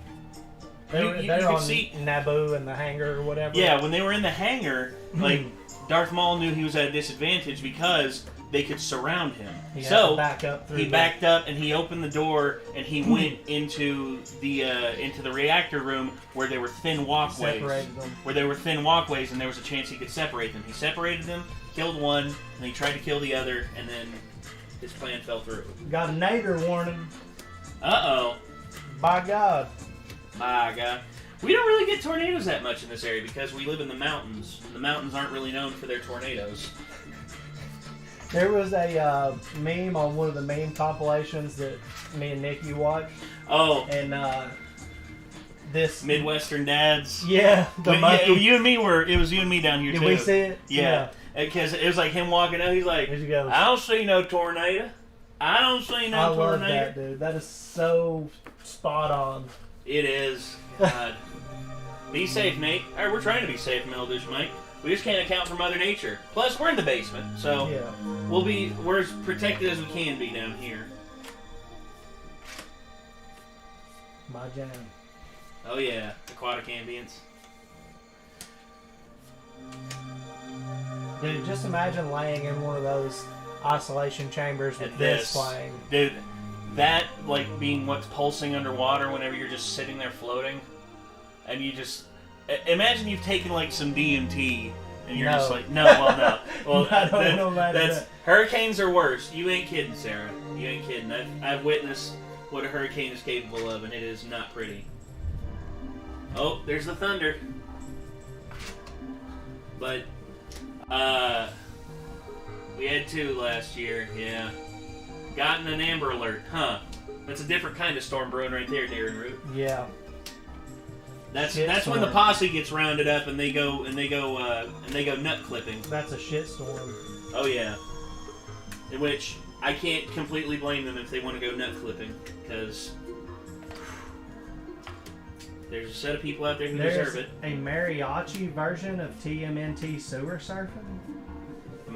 They you were could on see Naboo and the hangar or whatever. Yeah, when they were in the hangar, like Darth Maul knew he was at a disadvantage because they could surround him. He had so to back up through he backed up and he opened the door and he went into the reactor room where there were thin walkways. Separated them. Where there were thin walkways and there was a chance he could separate them. He separated them, killed one, and then he tried to kill the other, and then his plan fell through. Got a nader warning. Uh-oh. By God. My God. We don't really get tornadoes that much in this area because we live in the mountains. The mountains aren't really known for their tornadoes. There was a meme on one of the meme compilations that me and Nikki watched. Oh. And this... Midwestern dads. Yeah. You and me it was you and me down here too. Did we see it? Yeah. Because it was like him walking out, he's like, I don't see no tornado. I don't see no tornado. I love that, dude. That is so spot on. It is. God. Be safe, Nate. Alright, we're trying to be safe, Meldish Mike. We just can't account for Mother Nature. Plus, we're in the basement, so yeah. we're as protected as we can be down here. My jam. Oh yeah, aquatic ambience. Dude, just imagine laying in one of those isolation chambers with this playing. Dude, that, like, being what's pulsing underwater whenever you're just sitting there floating, and you just... Imagine you've taken, like, some DMT, and you're just like, no. Well, I don't know about that. Hurricanes are worse. You ain't kidding, Sarah. You ain't kidding. I've witnessed what a hurricane is capable of, and it is not pretty. Oh, there's the thunder. But, we had 2 last year, yeah. Gotten an Amber Alert, huh? That's a different kind of storm brewing right there, Darren Root. Yeah. That's when the posse gets rounded up and they go nut clipping. That's a shitstorm. Oh yeah. In which I can't completely blame them if they want to go nut clipping, because there's a set of people out there who deserve it. A mariachi version of TMNT sewer surfing.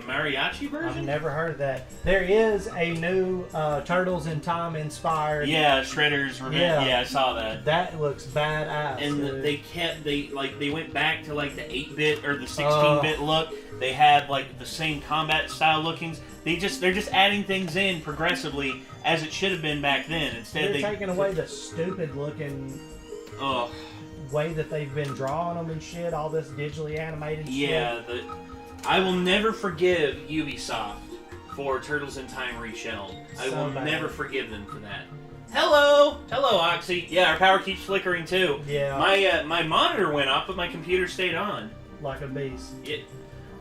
Mariachi version? I've never heard of that. There is a new Turtles in Time inspired. Yeah, Shredder's Revenge. Yeah, I saw that. That looks badass. And they went back to like the 8-bit or the 16-bit look. They had like the same combat style lookings. They're just adding things in progressively as it should have been back then. Instead, they're taking away the stupid looking way that they've been drawing them and shit. All this digitally animated shit. Yeah, I will never forgive Ubisoft for Turtles in Time Reshelled. I will never forgive them for that. Hello, Oxy. Yeah, our power keeps flickering too. Yeah. My monitor went off, but my computer stayed on. Like a beast.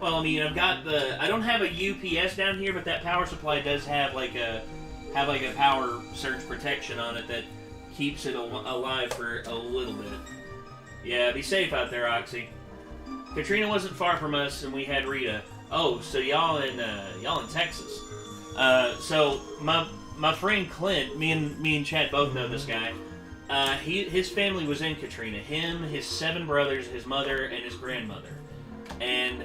Well, I mean, I don't have a UPS down here, but that power supply does have like a power surge protection on it that keeps it alive for a little bit. Yeah, be safe out there, Oxy. Katrina wasn't far from us, and we had Rita. Oh, so y'all in Texas? So my friend Clint, me and Chad both know this guy. His family was in Katrina. Him, his 7 brothers, his mother, and his grandmother. And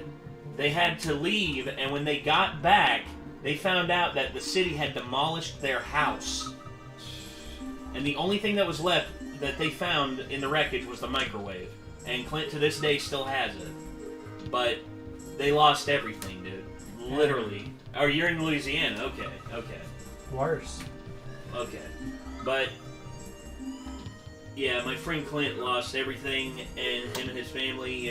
they had to leave. And when they got back, they found out that the city had demolished their house. And the only thing that was left that they found in the wreckage was the microwave. And Clint to this day still has it. But they lost everything, dude. Literally. Oh, you're in Louisiana. Okay. Worse. Okay. But, yeah, my friend Clint lost everything, and him and his family,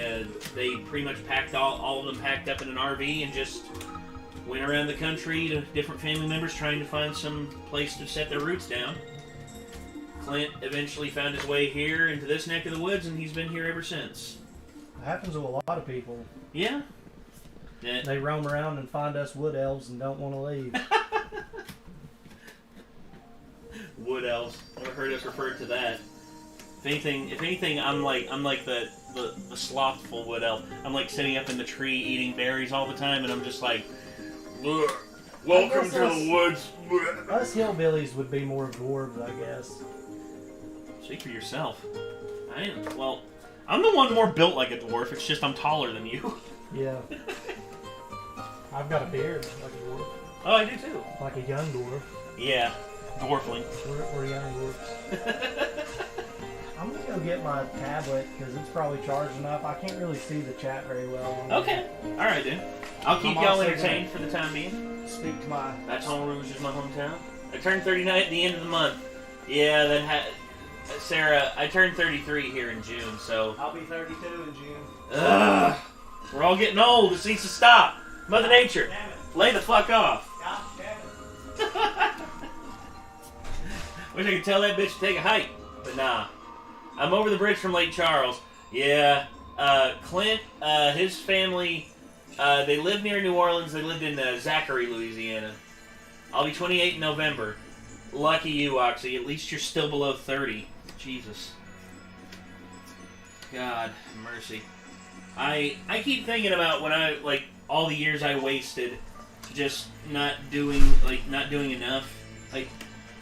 they pretty much packed all of them packed up in an RV and just went around the country to different family members trying to find some place to set their roots down. Clint eventually found his way here into this neck of the woods, and he's been here ever since. It happens to a lot of people. Yeah. They roam around and find us wood elves and don't want to leave. Wood elves. Never heard us referred to that. If anything, I'm like the slothful wood elf. I'm like sitting up in the tree eating berries all the time, and I'm just like, welcome to the woods. Us hillbillies would be more dwarves, I guess. Speak for yourself. I'm the one more built like a dwarf. It's just I'm taller than you. Yeah. I've got a beard like a dwarf. Oh, I do too. Like a young dwarf. Yeah, dwarfling. We're young dwarfs. I'm gonna go get my tablet because it's probably charged enough. I can't really see the chat very well. Okay. All right, dude. I'll keep y'all entertained for the time being. Speak to my... Baton Rouge is my hometown. I turned 39 at the end of the month. Yeah, Sarah, I turned 33 here in June, so... I'll be 32 in June. Ugh. We're all getting old. This needs to stop. Mother Nature, lay the fuck off. God damn it. Wish I could tell that bitch to take a hike, but nah. I'm over the bridge from Lake Charles. Yeah, Clint, his family, they live near New Orleans. They lived in Zachary, Louisiana. I'll be 28 in November. Lucky you, Oxy. At least you're still below 30. Jesus. God, mercy. I keep thinking about when all the years I wasted just not doing enough. Like,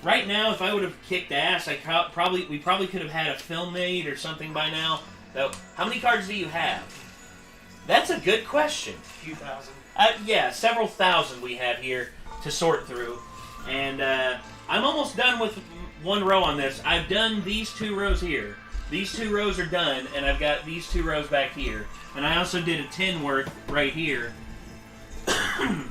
right now, if I would have kicked ass, we probably could have had a film made or something by now. So, how many cards do you have? That's a good question. A few thousand. Yeah, several thousand we have here to sort through. And I'm almost done with one row on this. I've done these 2 rows here. These 2 rows are done, and I've got these 2 rows back here. And I also did a 10 worth right here.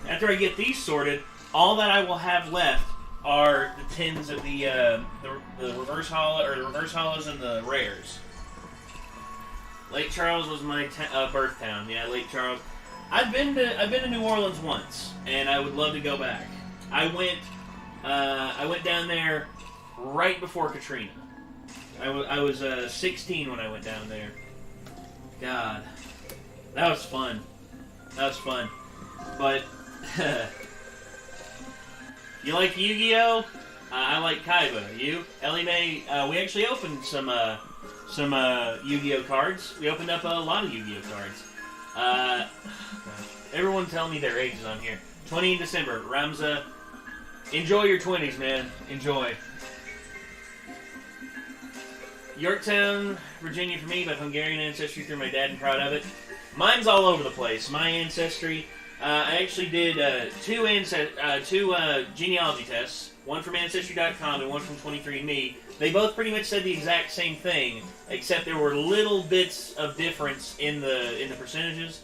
After I get these sorted, all that I will have left are the 10s of the reverse hollow, or the reverse hollows and the rares. Lake Charles was my birth town. Yeah, Lake Charles. I've been to New Orleans once, and I would love to go back. I went down there right before Katrina. I was 16 when I went down there. God, that was fun. But you like Yu-Gi-Oh? I like Kaiba. You, Ellie Mae? We actually opened some Yu-Gi-Oh cards. We opened up a lot of Yu-Gi-Oh cards. Everyone tell me their ages on here. 20 in December. Ramza, enjoy your 20s, man. Enjoy. Yorktown, Virginia for me, but Hungarian ancestry through my dad and proud of it. Mine's all over the place. My ancestry, I actually did two genealogy tests, one from Ancestry.com and one from 23andMe. They both pretty much said the exact same thing, except there were little bits of difference in the percentages.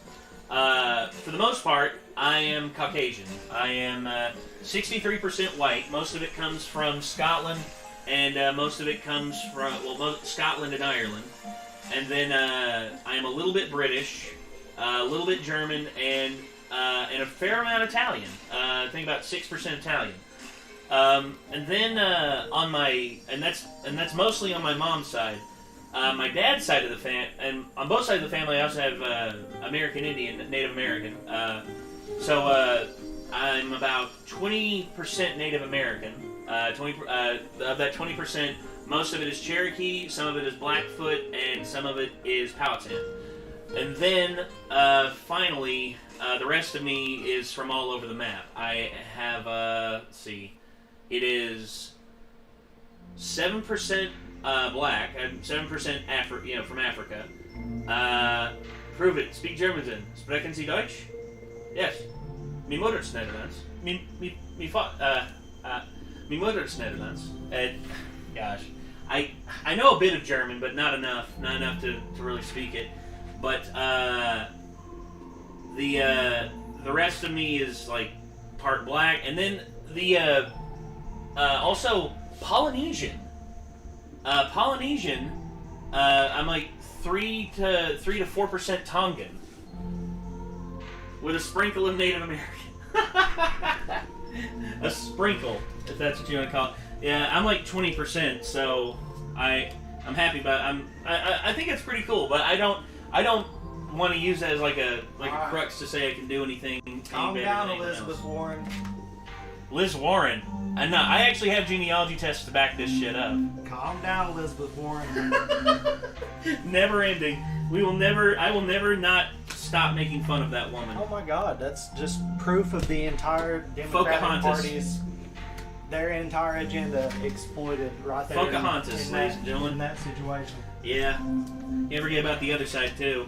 For the most part, I am Caucasian. I am 63% white. Most of it comes from Scotland, and most of it comes from, Scotland and Ireland. And then I am a little bit British, a little bit German, and a fair amount Italian. I think about 6% Italian. And then on my, and that's mostly on my mom's side. My dad's side of the and on both sides of the family, I also have American Indian, Native American. So I'm about 20% Native American. Of that 20%, most of it is Cherokee, some of it is Blackfoot, and some of it is Powhatan. And then finally, the rest of me is from all over the map. I have let's see, it is 7%. Black. I'm 7% from Africa. Prove it. Speak German then. Sprechen Sie Deutsch? Yes. Mi Mutter is Netherlands. Mi Mutter is Netherlands. Gosh. I know a bit of German, but not enough. Not enough to really speak it. But the rest of me is like part black, and then the also Polynesian. Polynesian, I'm like 3 to 4% Tongan, with a sprinkle of Native American. A sprinkle, if that's what you want to call it. Yeah, I'm like 20%, so I'm happy about. I think it's pretty cool, but I don't want to use that as like a crux to say I can do anything. Calm down, Elizabeth Warren. Liz Warren. I actually have genealogy tests to back this shit up. Calm down, Elizabeth Warren. Never ending. I will never not stop making fun of that woman. Oh my God, that's just proof of the entire Democratic Party's their entire agenda exploited right there. Pocahontas, ladies and gentlemen. In that situation. Yeah. You forget about the other side too.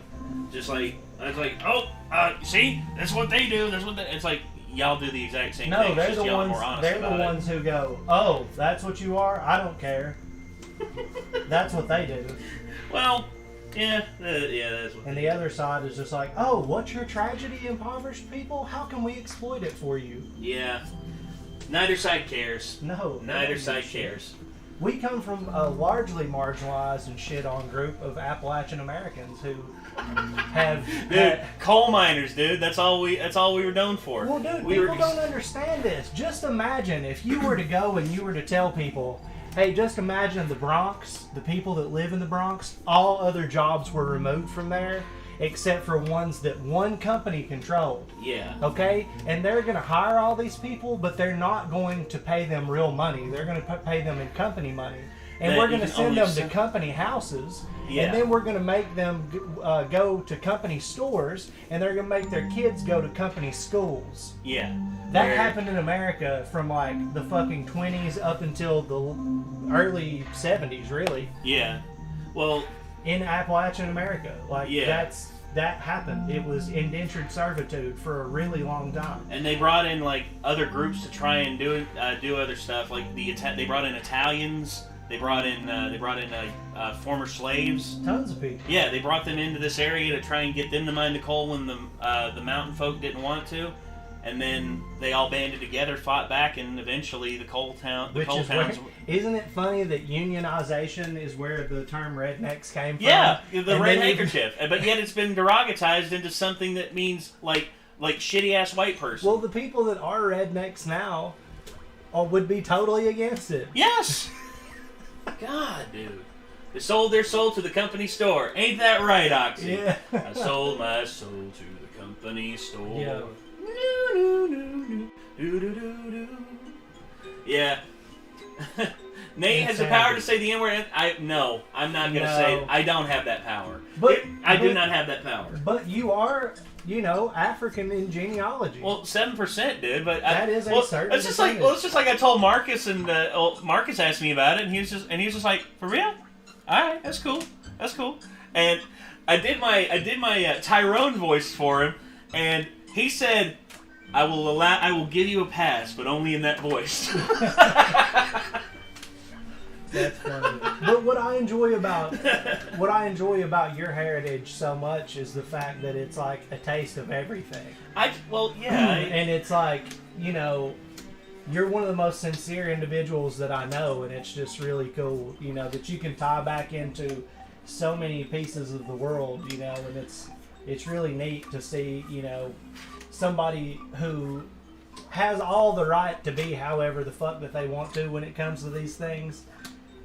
Just like it's like, see, that's what they do. That's what it's like. Y'all do the exact same thing. No, they're the ones. They're the ones who go, "Oh, that's what you are. I don't care." That's what they do. Well, yeah, that's what. And the other side is just like, "Oh, what's your tragedy, impoverished people? How can we exploit it for you?" Yeah. Neither side cares. No. Neither side cares. We come from a largely marginalized and shit on group of Appalachian Americans who have coal miners, dude. That's all we were known for. Well, dude, people don't understand this. Just imagine if you were to go and you were to tell people, hey, just imagine the Bronx, the people that live in the Bronx, all other jobs were removed from there except for ones that one company controlled. Yeah. Okay? And they're going to hire all these people, but they're not going to pay them real money. They're going to pay them in company money. And we're going to send them to company houses. Yeah. And then we're going to make them go to company stores, and they're going to make their kids go to company schools. Yeah. That happened in America from like the fucking 20s up until the early 70s, really. Yeah. Well, in Appalachian America. Like, that happened. It was indentured servitude for a really long time. And they brought in like other groups to try and do other stuff. Like they brought in Italians. They brought in former slaves. Tons of people. Yeah, they brought them into this area to try and get them to mine the coal when the mountain folk didn't want to. And then they all banded together, fought back, and eventually the coal towns. Isn't it funny that unionization is where the term rednecks came from? Yeah, the red handkerchief. But yet it's been derogatized into something that means like shitty ass white person. Well, the people that are rednecks now would be totally against it. Yes. God, dude. They sold their soul to the company store. Ain't that right, Oxy? Yeah. I sold my soul to the company store. Yeah. Yeah. Nate has the power to say the N-word. I'm not going to say it. I don't have that power. I do not have that power. But you are, African in genealogy. Well, 7%, dude. But that is a certain. It's just like I told Marcus, and Marcus asked me about it, and he was just like, for real? All right, that's cool. And I did my Tyrone voice for him, and he said, I will give you a pass, but only in that voice. That's funny. But what I enjoy about your heritage so much is the fact that it's like a taste of everything. And it's like, you're one of the most sincere individuals that I know, and it's just really cool, that you can tie back into so many pieces of the world, and it's really neat to see, somebody who has all the right to be however the fuck that they want to when it comes to these things,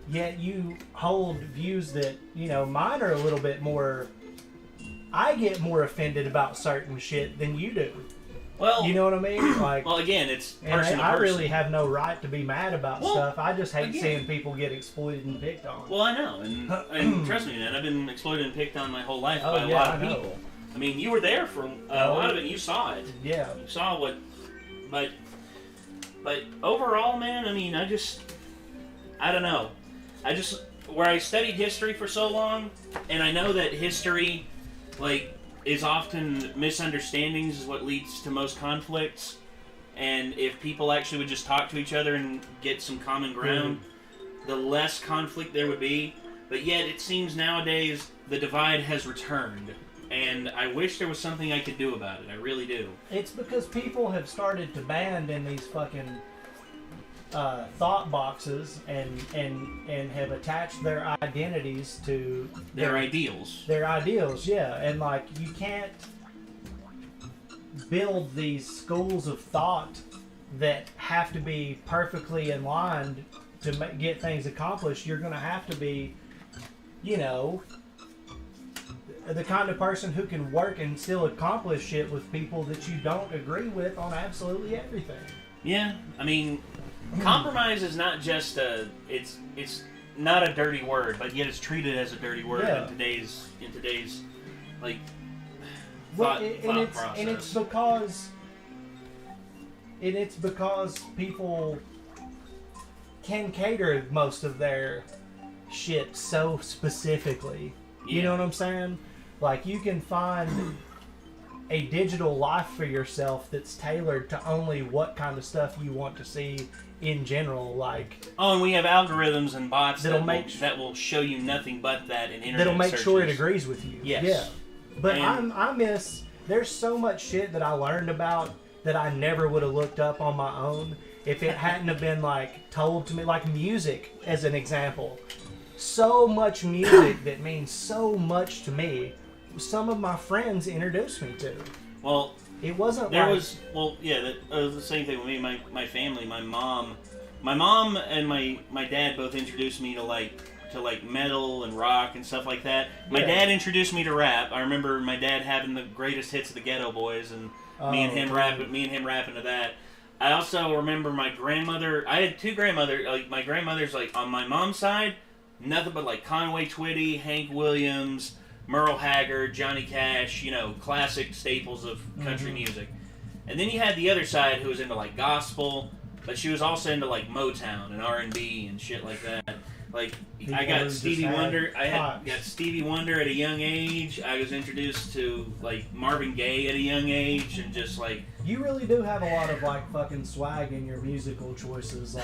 yet you hold views that, mine are a little bit more, I get more offended about certain shit than you do. Well, you know what I mean? Like, well, again, it's person to person. I really have no right to be mad about stuff. I just hate seeing people get exploited and picked on. Well, I know, and trust me, man, I've been exploited and picked on my whole life by a lot of people. I mean, you were there for a lot of it. You saw it. Yeah. You saw what, but overall, man, I mean, I don't know. Where I studied history for so long, and I know that history, is often misunderstandings is what leads to most conflicts. And if people actually would just talk to each other and get some common ground, the less conflict there would be. But yet, it seems nowadays the divide has returned. And I wish there was something I could do about it. I really do. It's because people have started to band in these fucking thought boxes and have attached their identities to their ideals. Their ideals, yeah. And you can't build these schools of thought that have to be perfectly aligned get things accomplished, you're going to have to be, you know, the kind of person who can work and still accomplish shit with people that you don't agree with on absolutely everything. Yeah, I mean, compromise is not just it's not a dirty word, but yet it's treated as a dirty word in today's like thought process. And it's because people can cater most of their shit so specifically. You know what I'm saying? Like, you can find a digital life for yourself that's tailored to only what kind of stuff you want to see in general. Like, and we have algorithms and bots that will show you nothing but that in internet that'll make searches. sure it agrees with you. Yes. Yeah. But I miss. There's so much shit that I learned about that I never would have looked up on my own if it hadn't have been like told to me. Like music, as an example. So much music that means so much to me. Some of my friends introduced me to. Well, it wasn't. There was the same thing with me. My family, my mom and my dad both introduced me to like metal and rock and stuff like that. My dad introduced me to rap. I remember my dad having the greatest hits of the Ghetto Boys, and me and him rapping to that. I also remember my grandmother. I had two grandmothers. Like, my grandmother's like on my mom's side, nothing but like Conway Twitty, Hank Williams, Merle Haggard, Johnny Cash, you know, classic staples of country music. And then you had the other side who was into like gospel, but she was also into like Motown and R&B and shit like that. Like, I got Stevie Wonder. I got Stevie Wonder at a young age. I was introduced to like Marvin Gaye at a young age, and just like, you really do have a lot of like fucking swag in your musical choices.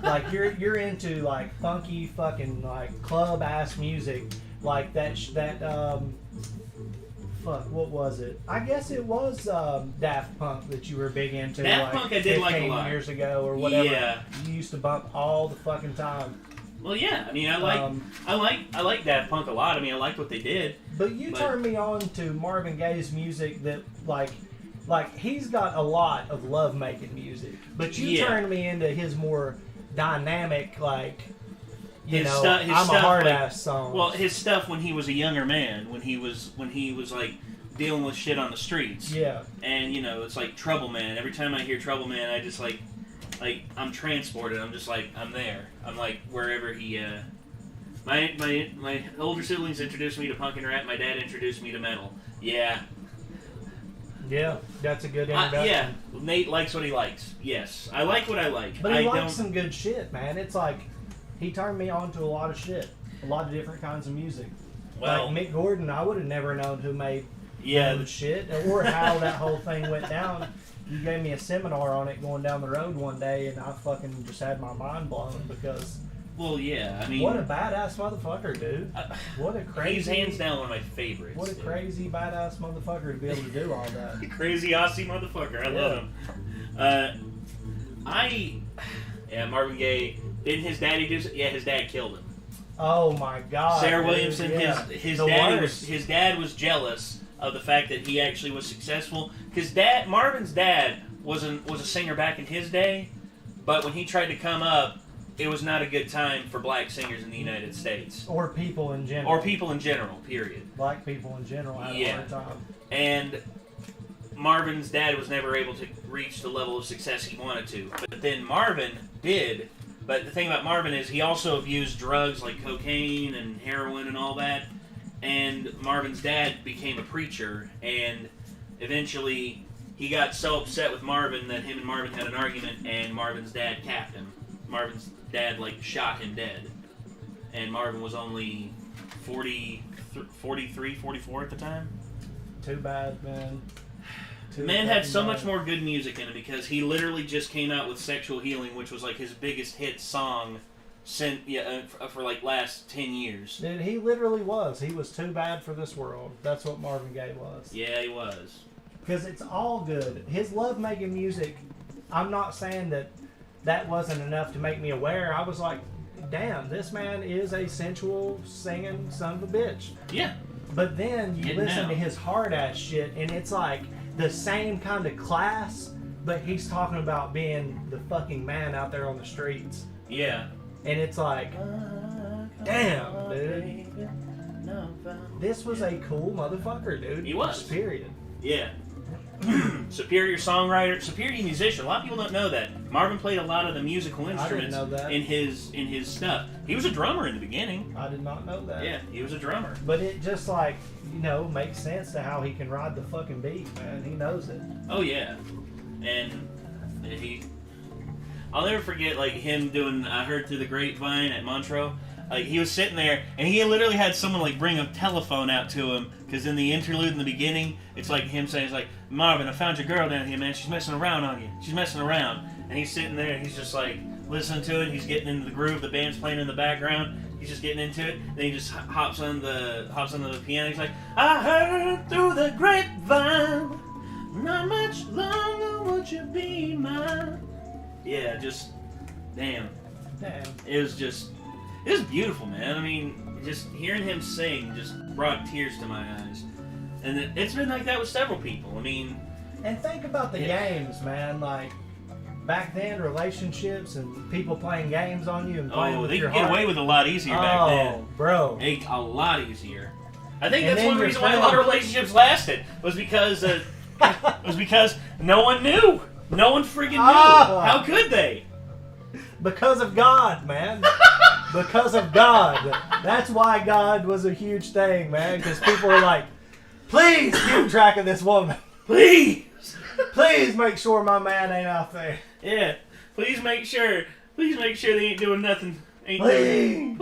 Like you're into like funky fucking like club ass music. Like what was it? I guess it was Daft Punk that you were big into. Daft Punk I did like a lot. Years ago or whatever. Yeah. You used to bump all the fucking time. Well, yeah. I mean, I like Daft Punk a lot. I mean, I liked what they did. But you turned me on to Marvin Gaye's music that like he's got a lot of love-making music. But you turned me into his more dynamic, like, you know, I'm a hard ass song. Well, his stuff when he was a younger man, when he was like dealing with shit on the streets. Yeah. And, you know, it's like Trouble Man. Every time I hear Trouble Man, I just like I'm transported. I'm just like, I'm there. I'm like wherever he. My older siblings introduced me to punk and rap. My dad introduced me to metal. Yeah. Yeah, that's a good introduction. Yeah, Nate likes what he likes. Yes, I like what I like. But he likes some good shit, man. It's like, he turned me on to a lot of shit. A lot of different kinds of music. Well, like Mick Gordon, I would have never known who made the shit or how that whole thing went down. You gave me a seminar on it going down the road one day, and I fucking just had my mind blown because... Well, yeah, I mean... What a badass motherfucker, dude. What a crazy... He's hands down one of my favorites. What a crazy badass motherfucker to be able to do all that. Crazy Aussie motherfucker. I love him. Marvin Gaye... Didn't his daddy do... Yeah, his dad killed him. Oh my god. Sarah Williamson, his dad was jealous of the fact that he actually was successful. Because Marvin's dad was a singer back in his day, but when he tried to come up, it was not a good time for black singers in the United States. Or people in general. Period. Black people in general had a hard time. And Marvin's dad was never able to reach the level of success he wanted to. But then Marvin did. But the thing about Marvin is he also abused drugs like cocaine and heroin and all that. And Marvin's dad became a preacher. And eventually he got so upset with Marvin that him and Marvin had an argument, and Marvin's dad capped him. Marvin's dad, shot him dead. And Marvin was only 43, 44 at the time. Too bad, man. The man had so much more good music in it because he literally just came out with Sexual Healing, which was his biggest hit song for last 10 years. Dude, he literally was. He was too bad for this world. That's what Marvin Gaye was. Yeah, he was. Because it's all good. His love-making music, I'm not saying that wasn't enough to make me aware. I was like, damn, this man is a sensual, singing son of a bitch. Yeah. But then you listen to his hard-ass shit, and it's like the same kind of class, but he's talking about being the fucking man out there on the streets. Yeah. And it's like, damn, dude. This was a cool motherfucker, dude. He was. Period. Yeah. Superior songwriter, superior musician. A lot of people don't know that. Marvin played a lot of the musical instruments in his stuff. He was a drummer in the beginning. I did not know that. Yeah, he was a drummer. But it just like, you know, makes sense to how he can ride the fucking beat, man. He knows it. Oh yeah. And I'll never forget like him doing I Heard Through the Grapevine at Montreux. Like he was sitting there, and he literally had someone like bring a telephone out to him because in the interlude in the beginning, it's like him saying, "It's like Marvin, I found your girl down here, man. She's messing around on you. She's messing around." And he's sitting there, and he's just like listening to it. He's getting into the groove. The band's playing in the background. He's just getting into it. Then he just hops on the piano. He's like, "I heard through the grapevine, not much longer would you be mine." Yeah, just damn. It was beautiful, man. I mean, just hearing him sing just brought tears to my eyes. And it's been like that with several people. I mean... And think about the games, man. Like, back then, relationships and people playing games on you and playing with they your could get away with a lot easier back then. Oh, bro. A lot easier. I think that's one reason why a lot of relationships lasted. Was because no one knew. No one freaking knew. How could they? Because of God, man. Because of God. That's why God was a huge thing, man. Because people were like, please keep track of this woman. Please. Please make sure my man ain't out there. Yeah. Please make sure they ain't doing nothing. Please.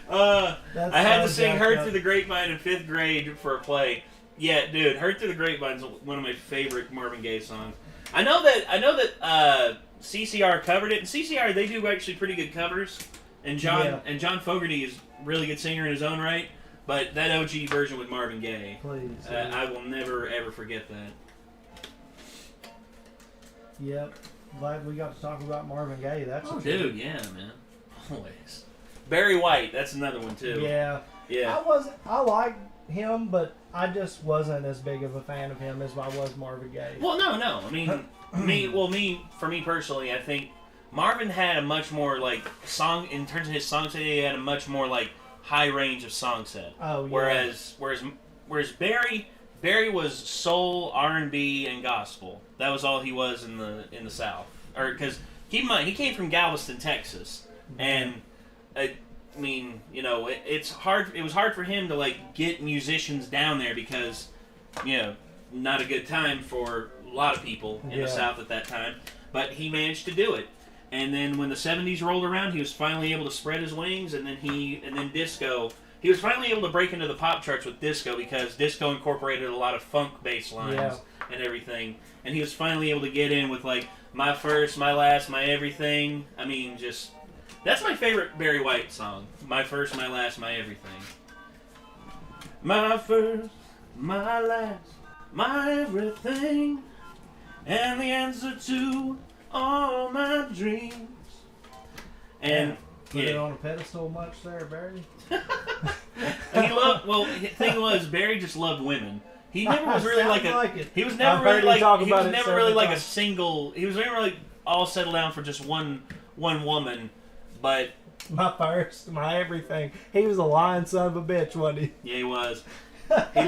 I had to sing Heard Through the Grapevine in 5th grade for a play. Yeah, dude, Heard Through the Grapevine is one of my favorite Marvin Gaye songs. I know that CCR covered it, and CCR, they do actually pretty good covers, and John Fogerty is a really good singer in his own right, but that OG version with Marvin Gaye, please, I will never ever forget that. Yep, glad we got to talk about Marvin Gaye. That's dude, yeah, man, always. Barry White, that's another one too. Yeah. I liked him, but I just wasn't as big of a fan of him as I was Marvin Gaye. Well, no. I mean, for me personally, I think Marvin had a much more like song in terms of his song set. He had a much more like high range of song set. Oh yeah. Whereas Barry was soul, R&B, and gospel. That was all he was in the South. Or because keep in mind he came from Galveston, Texas, and. I mean, you know, it's hard. It was hard for him to like get musicians down there because, you know, not a good time for a lot of people in the South at that time. But he managed to do it. And then when the '70s rolled around, he was finally able to spread his wings. And then disco. He was finally able to break into the pop charts with disco because disco incorporated a lot of funk bass lines and everything. And he was finally able to get in with like My First, My Last, My Everything. I mean, just. That's my favorite Barry White song. My First, My Last, My Everything. My first, my last, my everything. And the answer to all my dreams. And put it on a pedestal much there, Barry? The thing was, Barry just loved women. He never was really he was never really like a single. He was never really all settled down for just one woman. But my first, my everything. He was a lying son of a bitch, wasn't he? Yeah, he was. He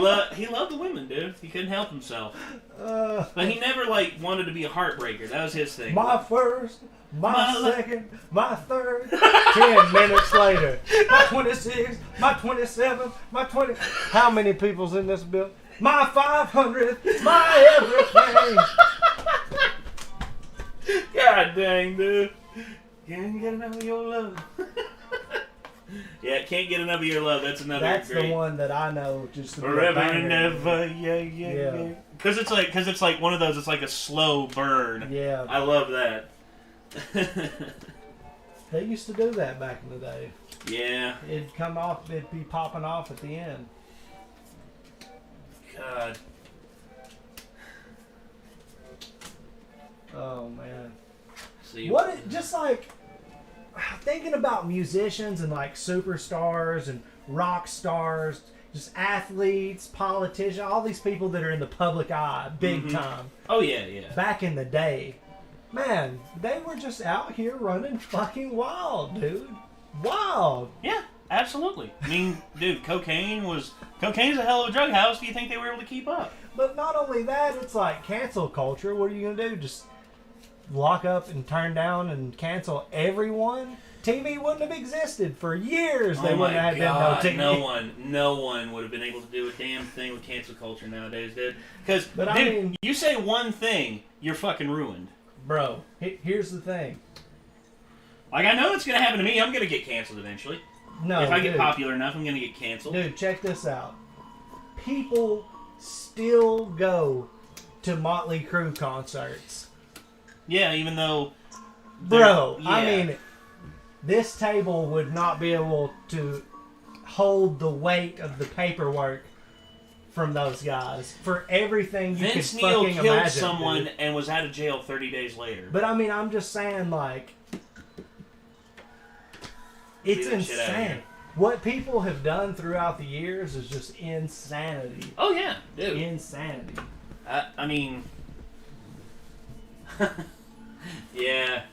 loved the women, dude. He couldn't help himself. But he never like wanted to be a heartbreaker. That was his thing. My first, my second, my third. 10 minutes later, my 26, my 27, my 20. How many people's in this bill? My 500th, my everything. God dang, dude. Can't get enough of your love. Yeah, Can't Get Enough of Your Love. That's another. That's great. The one that I know. Just forever and ever, yeah. Because it's like one of those. It's like a slow burn. Yeah. I love that. They used to do that back in the day. Yeah. It'd come off. It'd be popping off at the end. God. Oh man. See just like thinking about musicians and like superstars and rock stars, just athletes, politicians, all these people that are in the public eye big time. Oh yeah. Back in the day, Man, they were just out here running fucking wild, dude. Wild. Yeah, absolutely. I mean, dude, cocaine's a hell of a drug. How else do you think they were able to keep up? But not only that, it's like cancel culture. What are you gonna do? Just lock up and turn down and cancel everyone? TV wouldn't have existed for years. They wouldn't have had no TV. No one would have been able to do a damn thing with cancel culture nowadays, dude. Because, you say one thing, you're fucking ruined. Bro, here's the thing. Like, I know it's going to happen to me. I'm going to get canceled eventually. No, if I get popular enough, I'm going to get canceled. Dude, check this out. People still go to Motley Crue concerts. Yeah, even though... Bro, yeah. I mean, this table would not be able to hold the weight of the paperwork from those guys for everything you Vince could Neil fucking killed imagine, someone dude. and was out of jail 30 days later. But I mean, I'm just saying, like, it's insane. What people have done throughout the years is just insanity. Oh yeah, dude. Insanity. I mean, yeah.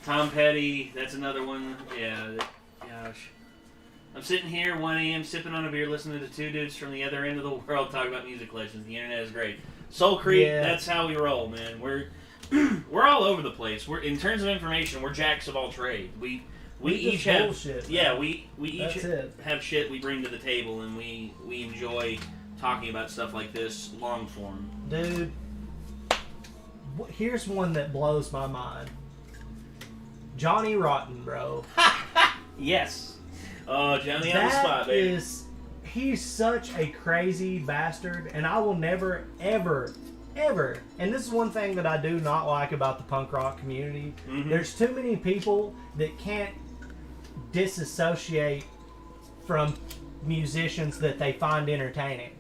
Tom Petty, that's another one. Yeah, gosh. I'm sitting here 1 a.m. sipping on a beer, listening to two dudes from the other end of the world talk about music legends. The internet is great. Soul Creek, that's how we roll, man. We're all over the place. We're in terms of information, we're jacks of all trade. We each have bullshit, we each have shit we bring to the table, and we enjoy talking about stuff like this long form. Dude, here's one that blows my mind. Johnny Rotten, bro. Yes. Oh, Johnny on the spot, baby. He's such a crazy bastard, and I will never, ever, and this is one thing that I do not like about the punk rock community. Mm-hmm. There's too many people that can't disassociate from musicians that they find entertaining.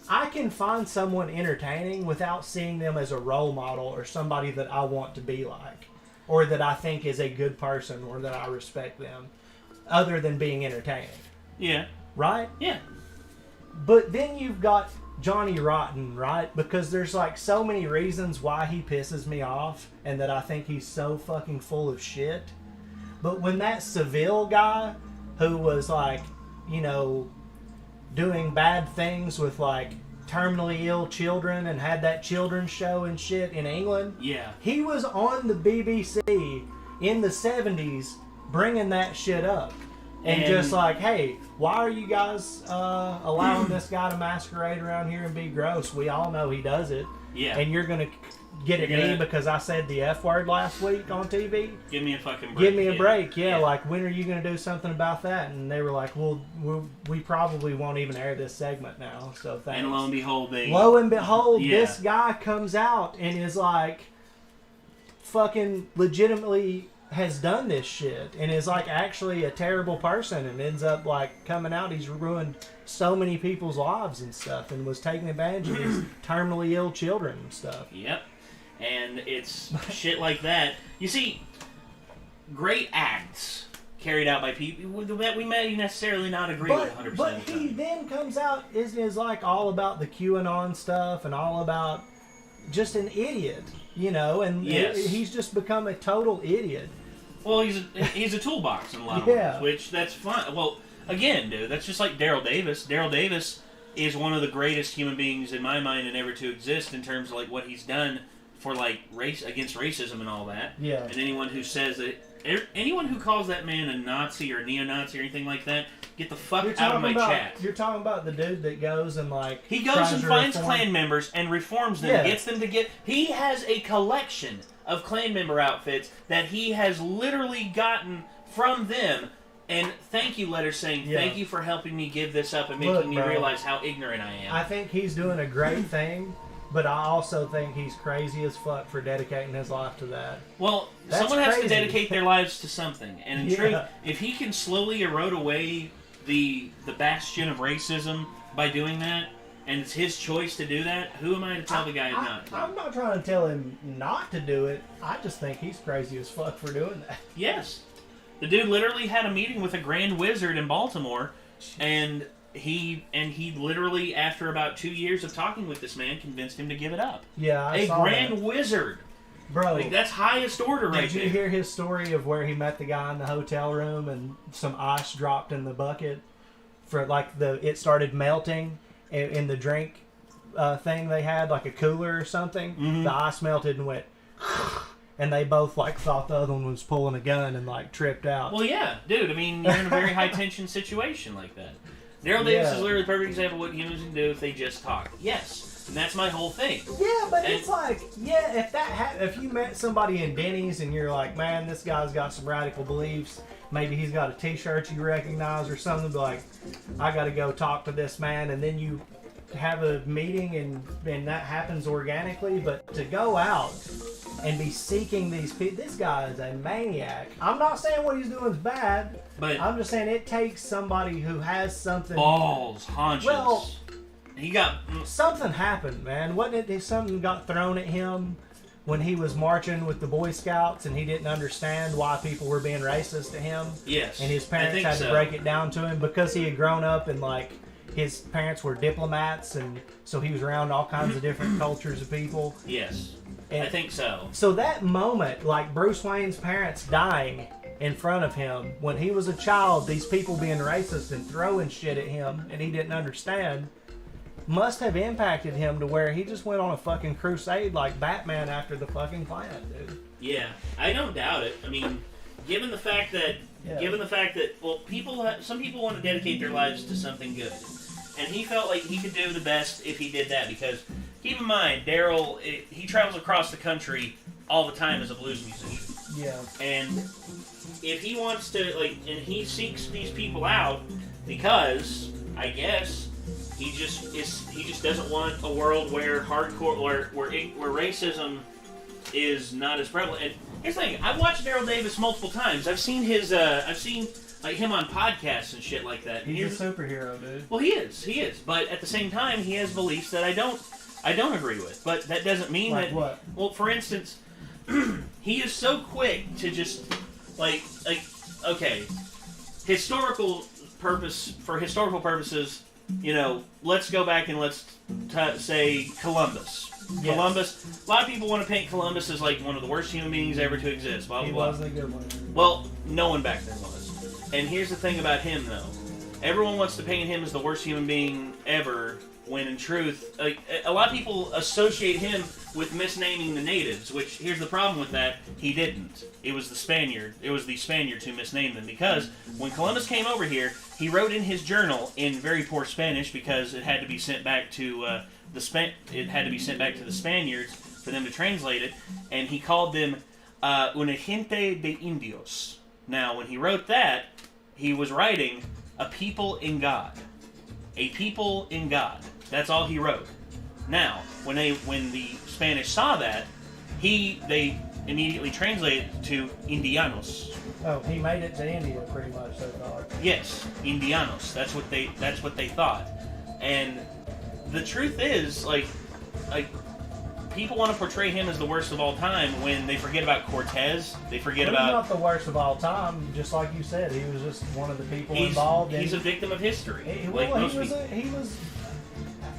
I can find someone entertaining without seeing them as a role model or somebody that I want to be like, or that I think is a good person, or that I respect them, other than being entertaining. Yeah. Right? Yeah. But then you've got Johnny Rotten, right? Because there's like so many reasons why he pisses me off and that I think he's so fucking full of shit. But when that Seville guy who was like, you know, doing bad things with like terminally ill children and had that children's show and shit in England. Yeah. He was on the BBC in the 70s bringing that shit up. And just like, hey, why are you guys allowing this guy to masquerade around here and be gross? We all know he does it. Yeah. And you're going to get at me because I said the F word last week on TV? Give me a fucking break. Give me a break, yeah. Like, when are you going to do something about that? And they were like, well, we probably won't even air this segment now, so thanks. And lo and behold, this guy comes out and is like, fucking legitimately has done this shit and is like actually a terrible person and ends up like coming out. He's ruined so many people's lives and stuff and was taking advantage of these terminally ill children and stuff. Yep. And it's shit like that. You see, great acts carried out by people that we may necessarily not agree with 100%. But he then comes out is like all about the QAnon stuff and all about just an idiot, you know, and he's just become a total idiot. Well, he's a toolbox in a lot of ways, which that's fine. Well, again, dude, that's just like Daryl Davis. Daryl Davis is one of the greatest human beings in my mind and ever to exist in terms of like what he's done for like race against racism and all that. Yeah. And anyone who says that, anyone who calls that man a Nazi or neo-Nazi or anything like that, get the fuck out of my chat. You're talking about the dude that goes and like he goes and finds Klan members and reforms them, gets them to get. He has a collection of Klan member outfits that he has literally gotten from them, and thank you letters saying thank you for helping me give this up and making me realize how ignorant I am. I think he's doing a great thing, but I also think he's crazy as fuck for dedicating his life to that. Well, someone has to dedicate their lives to something, and in truth, if he can slowly erode away the bastion of racism by doing that, and it's his choice to do that, who am I to tell the guy not to? I'm not trying to tell him not to do it. I just think he's crazy as fuck for doing that. Yes. The dude literally had a meeting with a Grand Wizard in Baltimore, and he literally, after about 2 years of talking with this man, convinced him to give it up. Yeah, I saw that. Grand Wizard. Bro, Like, that's highest order right there. Did you hear his story of where he met the guy in the hotel room and some ice dropped in the bucket for like it started melting in the drink thing they had, like a cooler or something. Mm-hmm. The ice melted and went, and they both like thought the other one was pulling a gun and like tripped out. Well, yeah, dude. I mean, you're in a very high tension situation like that. Daryl Davis is literally the perfect example of what humans can do if they just talk. Yes. And that's my whole thing. Yeah, but it's like, if you met somebody in Denny's and you're like, man, this guy's got some radical beliefs, maybe he's got a t-shirt you recognize or something, like, I got to go talk to this man, and then you have a meeting and that happens organically, but to go out and be seeking these people, this guy is a maniac. I'm not saying what he's doing is bad, but I'm just saying it takes somebody who has something. Balls, haunches. Well, he got something happened, man. Wasn't it something got thrown at him when he was marching with the Boy Scouts and he didn't understand why people were being racist to him? Yes. And his parents had to break it down to him because he had grown up and like his parents were diplomats, and so he was around all kinds of different cultures of people. Yes. And I think so. So that moment, like Bruce Wayne's parents dying in front of him, when he was a child, these people being racist and throwing shit at him and he didn't understand, must have impacted him to where he just went on a fucking crusade like Batman after the fucking planet, dude. Yeah, I don't doubt it. I mean, given the fact that, well, some people want to dedicate their lives to something good, and he felt like he could do the best if he did that. Because keep in mind, Daryl, he travels across the country all the time as a blues musician. Yeah. And if he wants to, like, and he seeks these people out because, I guess, he just doesn't want a world where hardcore, where racism is not as prevalent. And here's the thing: I've watched Daryl Davis multiple times. I've seen like him on podcasts and shit like that. He's a superhero, dude. Well, he is. But at the same time, he has beliefs that I don't agree with. But that doesn't mean like that. What? Well, for instance, he is so quick to just okay, historical purposes. You know, let's go back and let's say Columbus. Yes. Columbus. A lot of people want to paint Columbus as like one of the worst human beings ever to exist. Blah blah blah. He wasn't a good one. Well, no one back then was. And here's the thing about him, though. Everyone wants to paint him as the worst human being ever, when in truth, like, a lot of people associate him with misnaming the natives. Which here's the problem with that: he didn't. It was the Spaniard. It was the Spaniards who misnamed them, because when Columbus came over here, he wrote in his journal in very poor Spanish because it had to be sent back to the Spaniards for them to translate it, and he called them una gente de indios. Now, when he wrote that, he was writing a people in God. A people in God. That's all he wrote. Now, when the Spanish saw that, they immediately translated it to Indianos. Oh, he made it to India pretty much so far. Yes, Indianos. That's what they thought. And the truth is, like people want to portray him as the worst of all time when they forget about Cortez. They forget about. He's not the worst of all time, just like you said. He was just one of the people involved. He's a victim of history. He was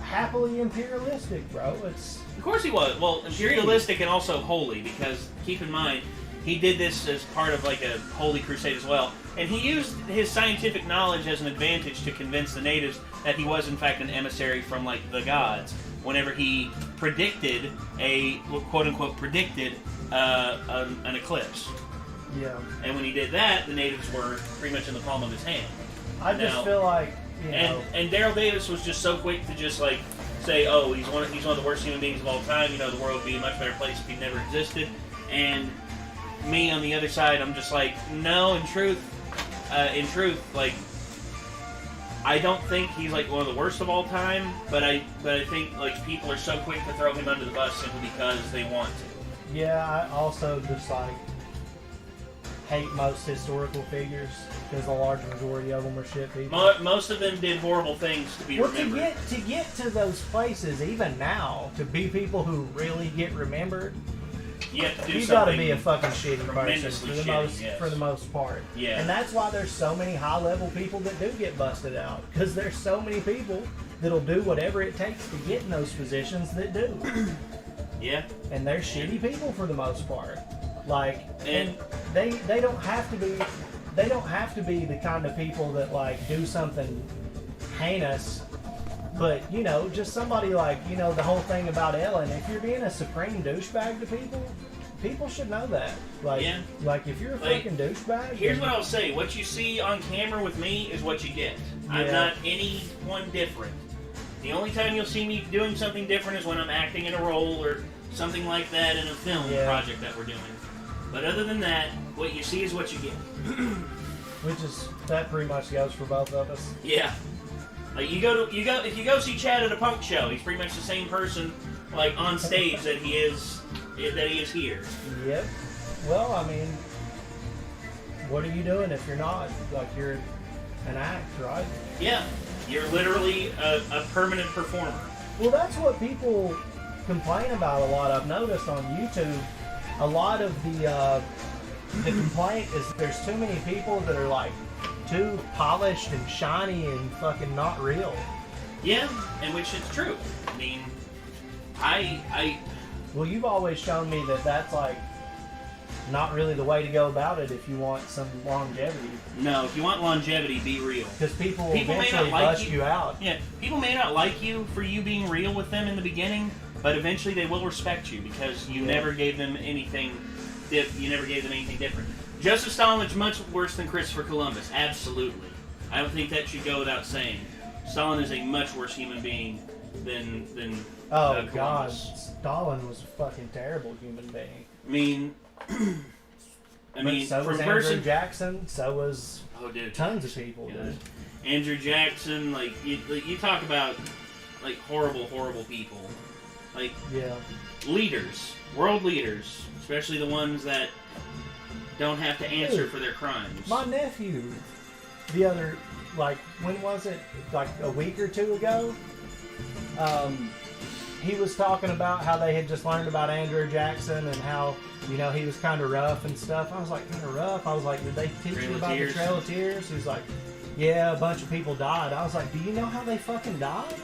happily imperialistic, bro. Of course he was. Well, imperialistic and also holy, because keep in mind, he did this as part of like a holy crusade as well. And he used his scientific knowledge as an advantage to convince the natives that he was in fact an emissary from like the gods. Whenever he predicted quote-unquote an eclipse. Yeah. And when he did that, the natives were pretty much in the palm of his hand. I just feel like, you know. And Daryl Davis was just so quick to just like say, oh, he's one of the worst human beings of all time. You know, the world would be a much better place if he never existed. And me on the other side, I'm just like, no, in truth, like, I don't think he's like one of the worst of all time, but I think like people are so quick to throw him under the bus simply because they want to. Yeah, I also just like hate most historical figures because the large majority of them are shit people. Most of them did horrible things to be remembered. To get to those places, even now, to be people who really get remembered, you gotta be a fucking shitty person for the most part. Yeah. And that's why there's so many high level people that do get busted out. Because there's so many people that'll do whatever it takes to get in those positions that do. Yeah. And they're shitty people for the most part. Like, And they don't have to be. They don't have to be the kind of people that like do something heinous. But, you know, just somebody like, you know, the whole thing about Ellen, if you're being a supreme douchebag to people, people should know that. Like, Yeah. like if you're a Like, fucking douchebag... here's what I'll say. What you see on camera with me is what you get. I'm Yeah. not anyone different. The only time you'll see me doing something different is when I'm acting in a role or something like that in a film project that we're doing. But other than that, what you see is what you get. Which is, that pretty much goes for both of us. Yeah. Like if you go see Chad at a punk show, he's pretty much the same person, like on stage that he is here. Yep. Well, I mean, what are you doing if you're not? Like, you're an act, right? Yeah. You're literally a permanent performer. Well, that's what people complain about a lot. I've noticed on YouTube, a lot of the complaint is there's too many people that are like too polished and shiny and fucking not real. Yeah, and which is true. I mean, Well, you've always shown me that that's like not really the way to go about it if you want some longevity. No, if you want longevity, be real. Because people will may not eventually like bust you out. Yeah, people may not like you for you being real with them in the beginning, but eventually they will respect you because you never gave them anything. You never gave them anything different. Joseph Stalin is much worse than Christopher Columbus. Absolutely, I don't think that should go without saying. Stalin is a much worse human being than Oh God, Columbus. Stalin was a fucking terrible human being. I mean, so from was Andrew Jackson. So was tons of people. Dude. Andrew Jackson, like you talk about like horrible people, like leaders, world leaders, especially the ones that don't have to answer for their crimes. My nephew, the other, like, when was it? Like a week or two ago. He was talking about how they had just learned about Andrew Jackson and how, you know, he was kind of rough and stuff. I was like, kind of rough? I was like, did they teach you about the Trail of Tears? He's like, yeah, a bunch of people died. I was like, do you know how they fucking died?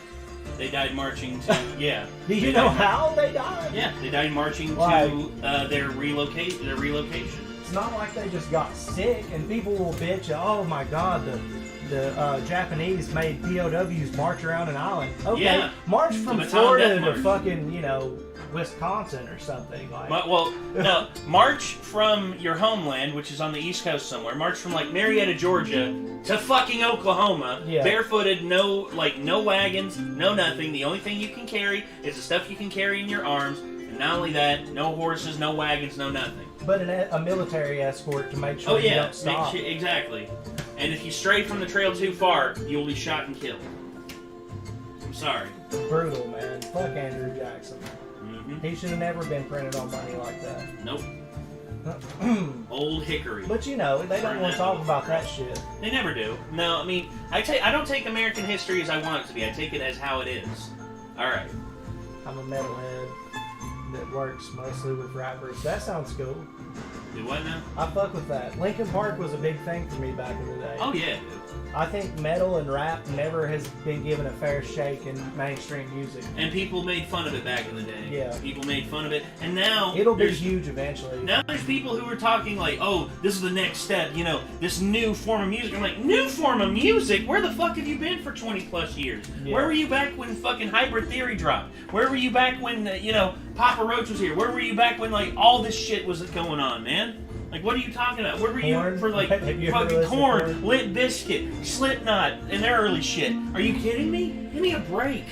They died marching to, Do you know how they died? Yeah, they died marching to their relocation. It's not like they just got sick and people will bitch, oh my God, the Japanese made POWs march around an island. Okay, march from Florida to fucking, you know, Wisconsin or something. Like. No, march from your homeland, which is on the East Coast somewhere. March from like Marietta, Georgia, to fucking Oklahoma, barefooted, no wagons, no nothing. The only thing you can carry is the stuff you can carry in your arms. And not only that, no horses, no wagons, no nothing. But a military escort to make sure you don't stop. Exactly. And if you stray from the trail too far, you'll be shot and killed. I'm sorry. Brutal, man. Fuck Andrew Jackson. Mm-hmm. He should have never been printed on money like that. Nope. Old hickory. But you know, they don't want to talk about that shit. They never do. No, I mean, I don't take American history as I want it to be. I take it as how it is. Alright. I'm a metalhead that works mostly with rappers. That sounds cool. Do what now? I fuck with that. Linkin Park was a big thing for me back in the day. Oh yeah, dude. I think metal and rap never has been given a fair shake in mainstream music. And people made fun of it back in the day. Yeah. People made fun of it. And now it'll be huge eventually. Now there's people who are talking like, oh, this is the next step, you know, this new form of music. I'm like, new form of music? Where the fuck have you been for 20 plus years? Yeah. Where were you back when fucking Hybrid Theory dropped? Where were you back when, you know, Papa Roach was here? Where were you back when, like, all this shit was going on, man? Like, what are you talking about? Where were you for, like, fucking Korn, Limp Bizkit, Slipknot, and their early shit? Are you kidding me? Give me a break.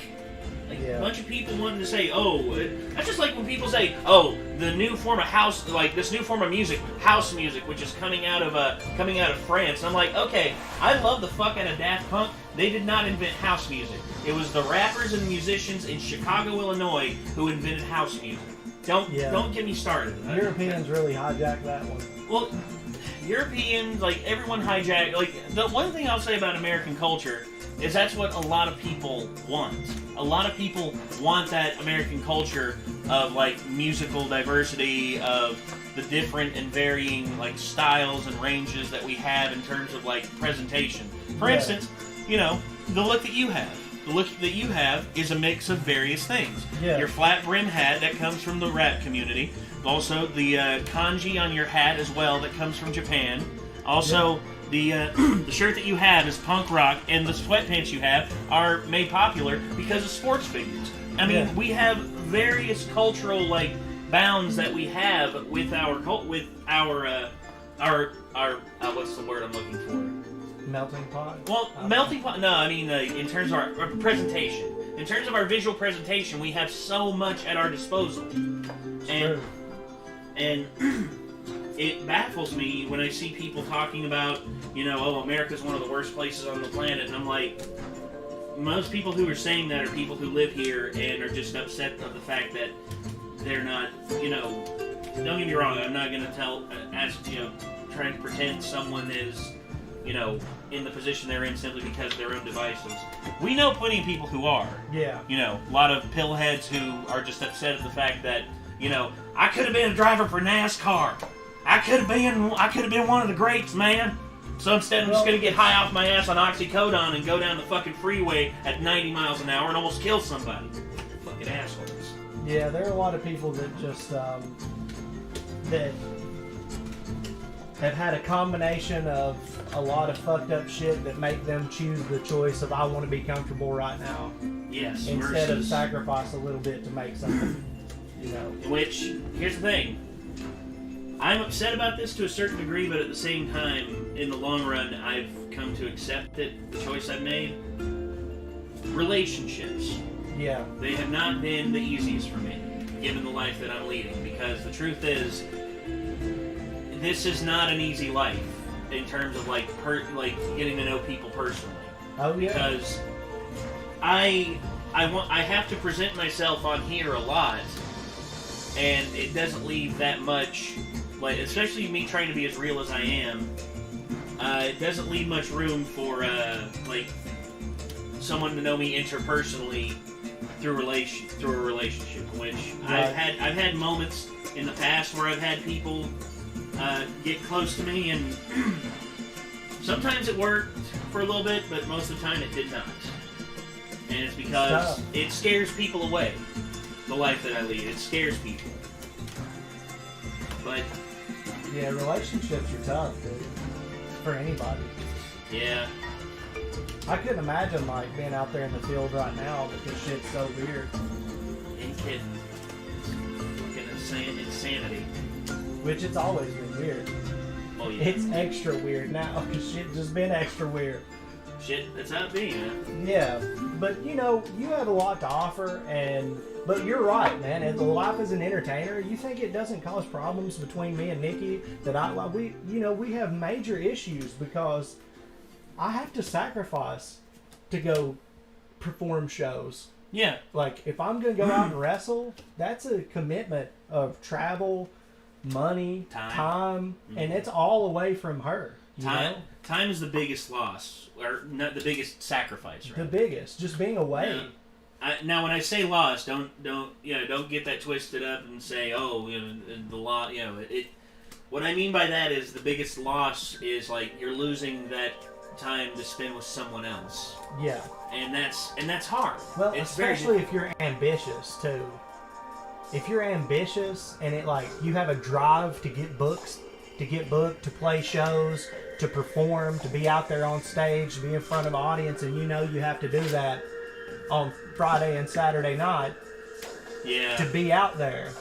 Like, a bunch of people wanting to say, oh, that's just like when people say, oh, the new form of house, like, this new form of music, house music, which is coming out of France. I'm like, okay, I love the fuck out of Daft Punk. They did not invent house music. It was the rappers and musicians in Chicago, Illinois, who invented house music. Don't get me started. Europeans really hijacked that one. Well, Europeans, like, everyone hijacked. Like, the one thing I'll say about American culture is that's what a lot of people want. A lot of people want that American culture of, like, musical diversity, of the different and varying, like, styles and ranges that we have in terms of, like, presentation. For instance, you know, the look that you have. the look that you have is a mix of various things. Yeah. Your flat brim hat, that comes from the rap community. Also, the kanji on your hat as well, that comes from Japan. Also, the shirt that you have is punk rock, and the sweatpants you have are made popular because of sports figures. I mean, we have various cultural, like, bounds that we have with our what's the word I'm looking for? Melting pot? Well, melting pot, no, I mean, in terms of our presentation. In terms of our visual presentation, we have so much at our disposal. And it baffles me when I see people talking about, America's one of the worst places on the planet, and I'm like, most people who are saying that are people who live here and are just upset of the fact that they're not, don't get me wrong, I'm not going to trying to pretend someone is, in the position they're in simply because of their own devices. We know plenty of people who are. Yeah. A lot of pillheads who are just upset at the fact that, I could have been a driver for NASCAR. I could have been one of the greats, man. So instead I'm just going to get high off my ass on oxycodone and go down the fucking freeway at 90 miles an hour and almost kill somebody. Fucking assholes. Yeah, there are a lot of people that just, that have had a combination of a lot of fucked up shit that make them choose the choice of I want to be comfortable right now. Yes. Instead of sacrifice a little bit to make something, Which, here's the thing. I'm upset about this to a certain degree, but at the same time, in the long run, I've come to accept it, the choice I've made. Relationships. Yeah. They have not been the easiest for me, given the life that I'm leading, because the truth is, this is not an easy life in terms of getting to know people personally. Oh yeah. Because I have to present myself on here a lot, and it doesn't leave that much, especially me trying to be as real as I am. It doesn't leave much room for someone to know me interpersonally through a relationship. Which right. I've had moments in the past where I've had people get close to me, and sometimes it worked for a little bit, but most of the time it did not. And it's because it scares people away. The life that I lead, it scares people. But yeah, relationships are tough, dude. For anybody. Yeah. I couldn't imagine being out there in the field right now because shit's so weird. Ain't kidding. It's fucking insanity. Which it's always been weird. Oh yeah. It's extra weird now because shit just been extra weird. Shit, that's how it be, man. Yeah, but you have a lot to offer, but you're right, man. As life as an entertainer, you think it doesn't cause problems between me and Nikki that we have major issues because I have to sacrifice to go perform shows. Yeah. If I'm gonna go out and wrestle, that's a commitment of travel, money, time, and it's all away from her. Time is the biggest loss, or not the biggest sacrifice, right? The biggest, just being away. Yeah. Now, when I say loss, don't get that twisted up and say, the loss. What I mean by that is the biggest loss is you're losing that time to spend with someone else. Yeah. And that's hard. Well, especially if you're ambitious too. If you're ambitious and you have a drive to get booked, to play shows, to perform, to be out there on stage, to be in front of an audience, and you have to do that on Friday and Saturday night. Yeah. To be out there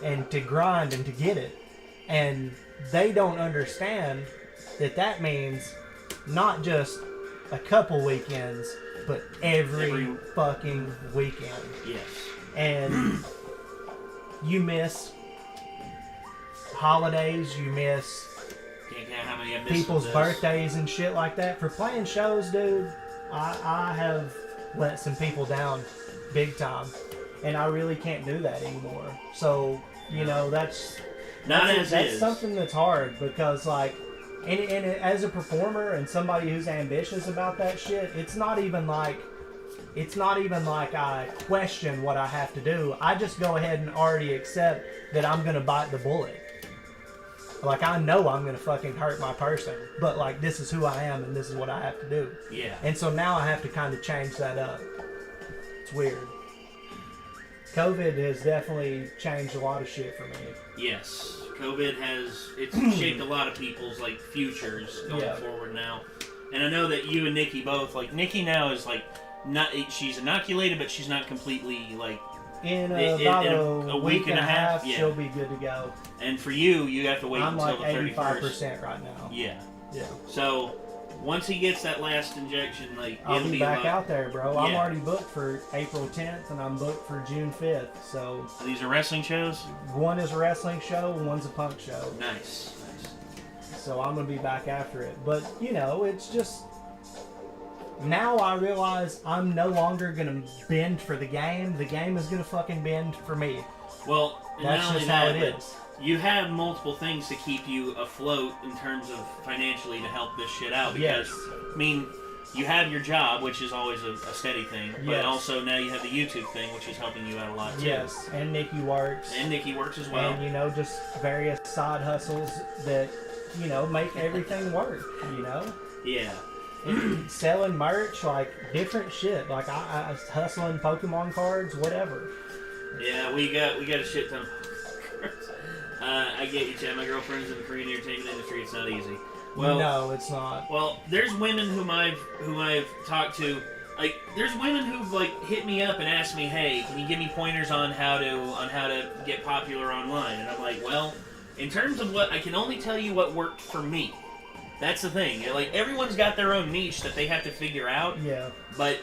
and to grind and to get it. And they don't understand that means not just a couple weekends, but every fucking weekend. Yes. And you miss holidays, you miss people's birthdays and shit like that. For playing shows, dude, I have let some people down big time, and I really can't do that anymore. So that's something that's hard because and as a performer and somebody who's ambitious about that shit, it's not even like I question what I have to do. I just go ahead and already accept that I'm gonna bite the bullet. I know I'm gonna fucking hurt my person, but this is who I am and this is what I have to do. Yeah. And so now I have to kind of change that up. it's weird. COVID has definitely changed a lot of shit for me. Yes, COVID has shaped a lot of people's like futures going forward now. And I know that you and Nikki both, like Nikki now is like she's inoculated, but she's not completely like in about a week and a half. Yeah. She'll be good to go. And for you have to wait I'm until like the 31st. 85% right now. Yeah. Yeah. So once he gets that last injection, like I'll be back out there, bro. Yeah. I'm already booked for April 10th, and I'm booked for June 5th. So these are wrestling shows. One is a wrestling show, and one's a punk show. Nice. So I'm gonna be back after it. But you know, it's just now I realize I'm no longer gonna bend for the game. The game is gonna fucking bend for me. Well, that's not just only how that, it is. You have multiple things to keep you afloat in terms of financially to help this shit out. Because, I mean, you have your job, which is always a steady thing. But also now you have the YouTube thing, which is helping you out a lot, too. Yes, and Nikki works. And Nikki works as well. And, you know, just various side hustles that, you know, make everything work, you know? Yeah. Selling merch, like, different shit. Like, I was hustling Pokemon cards, whatever. Yeah, we got a shit ton of I get you, Chad. My girlfriend's in the Korean entertainment industry. It's not easy. Well, no, it's not. Well, there's women whom I've talked to. Like, there's women who've like hit me up and asked me, "Hey, can you give me pointers on how to get popular online?" And I'm like, "Well, in terms of what I can only tell you what worked for me. That's the thing. Like, everyone's got their own niche that they have to figure out. Yeah. But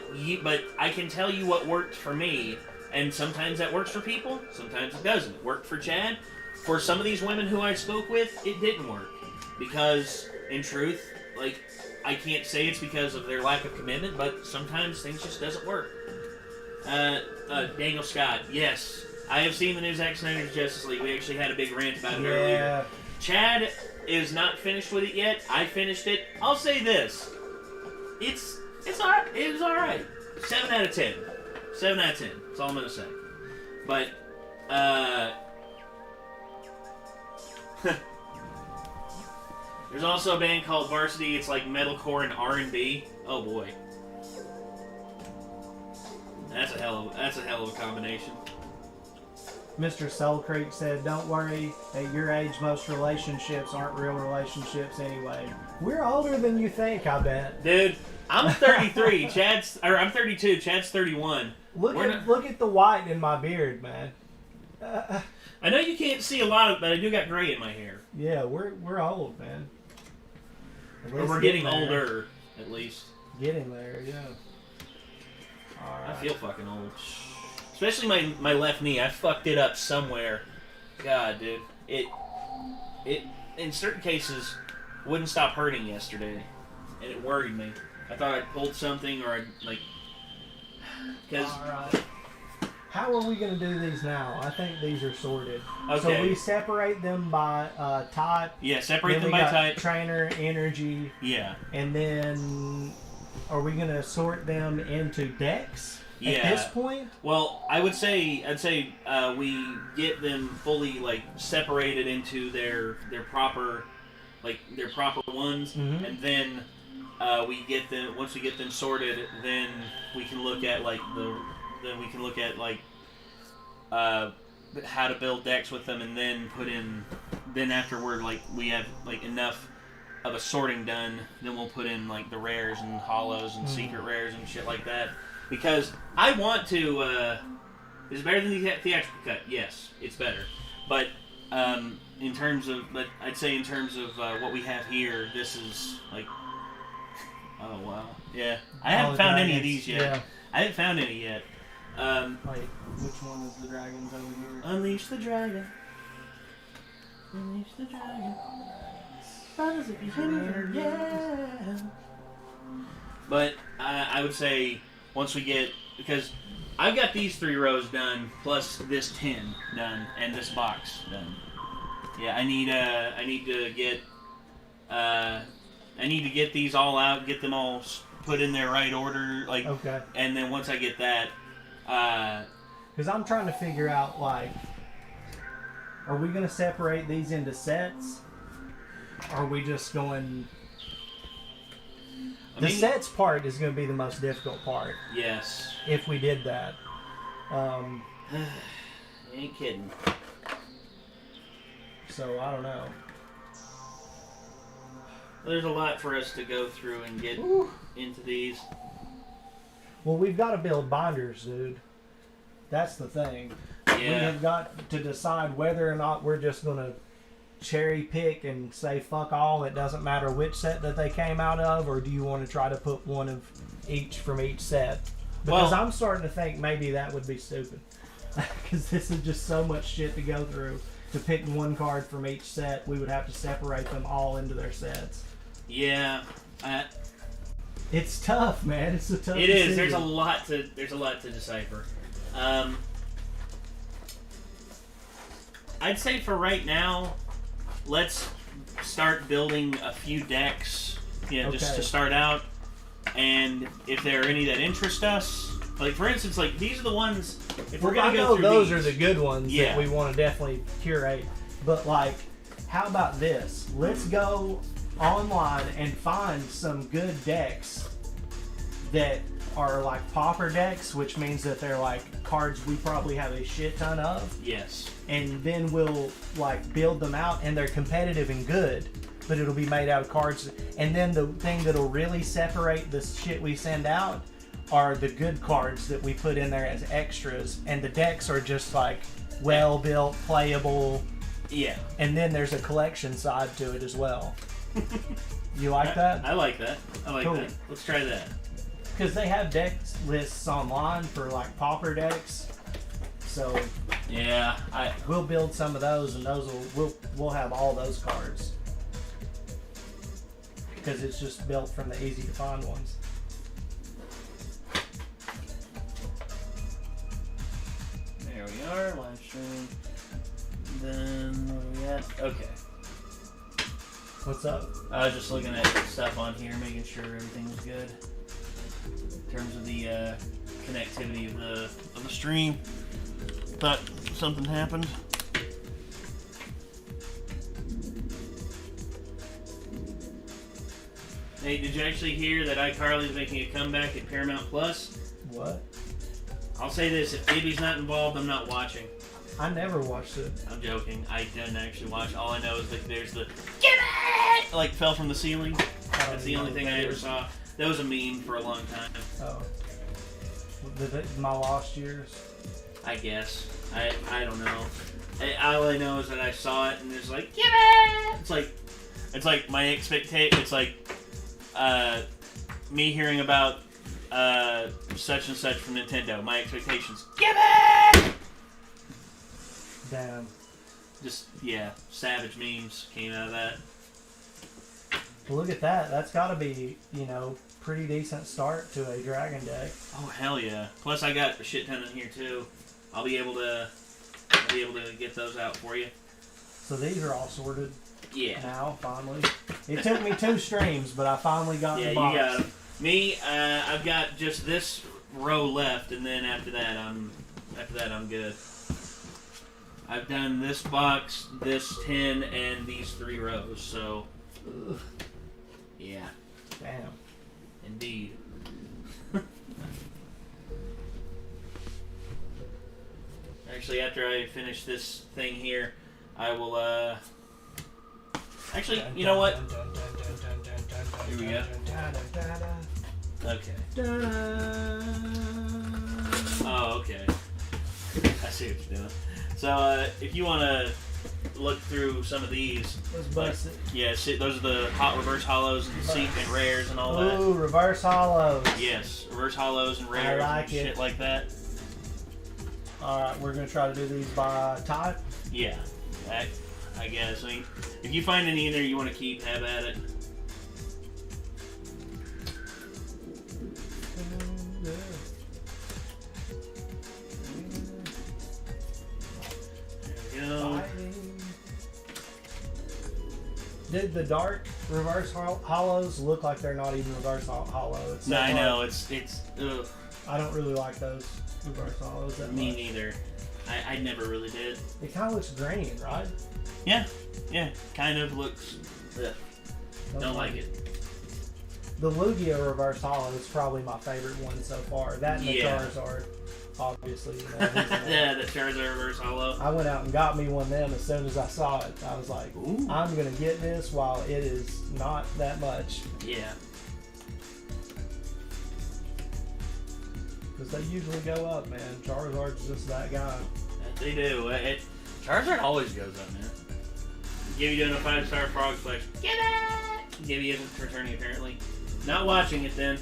I can tell you what worked for me, and sometimes that works for people. Sometimes it doesn't. It worked for Chad. For some of these women who I spoke with, it didn't work. Because, in truth, like, I can't say it's because of their lack of commitment, but sometimes things just doesn't work. Daniel Scott, yes. I have seen the new Zack Snyder's Justice League. We actually had a big rant about it earlier. Chad is not finished with it yet. I finished it. I'll say this. It's alright. It was alright. 7 out of 10. 7 out of 10. That's all I'm going to say. But, there's also a band called Varsity. It's like metalcore and R&B. Oh boy, that's a hell of a combination. Mr. Soul Creek said, "Don't worry. At your age, most relationships aren't real relationships anyway." We're older than you think, I bet. Dude, I'm 33. I'm 32. Chad's 31. Look at the white in my beard, man. I know you can't see a lot of it, but I do got gray in my hair. Yeah, we're old, man. Or we're getting older, at least. Getting there, yeah. All right. I feel fucking old. Especially my left knee. I fucked it up somewhere. God, dude. It in certain cases wouldn't stop hurting yesterday. And it worried me. I thought I'd pulled something or I'd like... Alright. How are we going to do these now? I think these are sorted. Okay. So we separate them by type. Yeah, separate them by type. Trainer, energy. Yeah. And then are we going to sort them into decks at this point? Well, I'd say we get them fully like separated into their proper ones, and then once we get them sorted, then we can look at how to build decks with them, and then afterward, like, we have like enough of a sorting done, then we'll put in like the rares and hollows and secret rares and shit like that, because I want to is it better than the theatrical cut? Yes, it's better, but I'd say in terms of what we have here, this is like, oh wow, yeah, I haven't found any of these yet. Yeah. I haven't found any yet. Wait, which one is the dragons over here? Unleash the dragon. Unleash the dragon. Yeah. But I would say once we get, because I've got these 3 rows done, plus this 10 done, and this box done. Yeah, I need to get these all out, get them all put in their right order, like. Okay. And then once I get that, because I'm trying to figure out, like, are we going to separate these into sets? Or are we just going... The sets part is going to be the most difficult part. Yes. If we did that. Ain't kidding. So, I don't know. There's a lot for us to go through and get into these. Well, we've got to build binders, dude. That's the thing. Yeah. We have got to decide whether or not we're just going to cherry pick and say fuck all, it doesn't matter which set that they came out of, or do you want to try to put one of each from each set? Because I'm starting to think maybe that would be stupid. Because this is just so much shit to go through. To pick one card from each set, we would have to separate them all into their sets. Yeah. It's tough, man. It's a tough It decision. is. There's a lot to decipher. I'd say for right now, let's start building a few decks, just to start out. And if there are any that interest us, like for instance, like these are the ones. If we're gonna go through those these, are the good ones that we want to definitely curate. But like, how about this? Let's go online and find some good decks that are like pauper decks, which means that they're like cards we probably have a shit ton of. Yes. And then we'll like build them out, and they're competitive and good, but it'll be made out of cards. And then the thing that'll really separate the shit we send out are the good cards that we put in there as extras, and the decks are just like well built, playable. Yeah. And then there's a collection side to it as well. You like that? I like that. I like Cool. that. Let's try that. Because they have deck lists online for like pauper decks, so Yeah, we'll build some of those, and we'll have all those cards because it's just built from the easy to find ones. There we are, live stream. Then what do we got? Okay. What's up? I was just looking at stuff on here, making sure everything was good in terms of the connectivity of the stream. Thought something happened. Hey, did you actually hear that iCarly's making a comeback at Paramount Plus? What? I'll say this: if Baby's not involved, I'm not watching. I never watched it. I'm joking. I didn't actually watch. All I know is that there's the "Give it!" like fell from the ceiling. That's the only thing I ever saw. That was a meme for a long time. Oh. My lost years. I guess. I don't know. All I know is that I saw it and it's like, give it! It's like my expectation. It's like me hearing about such and such from Nintendo. My expectations. Give it! Damn. Just savage memes came out of that. Well, look at that. That's got to be, pretty decent start to a dragon deck. Oh hell yeah! Plus I got a shit ton in here too. I'll be able to get those out for you. So these are all sorted. Yeah. Now finally, it took me 2 streams, but I finally got the box. You got them. Me, I've got just this row left, and then after that I'm good. I've done this box, this 10, and these 3 rows. So, yeah. Damn. Indeed. Actually, after I finish this thing here, I will, actually, you know what? Here we go. Okay. Oh, okay. I see what you're doing. So, if you want to look through some of these. Let's bust it. Yeah, those are the reverse hollows and seek and rares and all that. Ooh, reverse hollows. Yes, reverse hollows and rares and shit like that. Alright, we're going to try to do these by type. Yeah, I guess. I mean, if you find any in there you want to keep, have at it. There we go. Did the dark reverse hollows look like they're not even reverse hollow? No, I know. It's ugh. I don't really like those reverse hollows that Me much. neither. I never really did. It kind of looks green, right? Yeah, kind of looks. Ugh. Don't like it. The Lugia Reverse Hollow is probably my favorite one so far. That and the Charizard, obviously. You know, yeah, the Charizard Reverse Hollow. I went out and got me one of them as soon as I saw it. I was like, ooh, I'm going to get this while it is not that much. Yeah. Because they usually go up, man. Charizard's just that guy. They do. Charizard always goes up, man. Give you doing a 5-star Frog Splash. Get it! Give you isn't returning, apparently. Not watching it, then.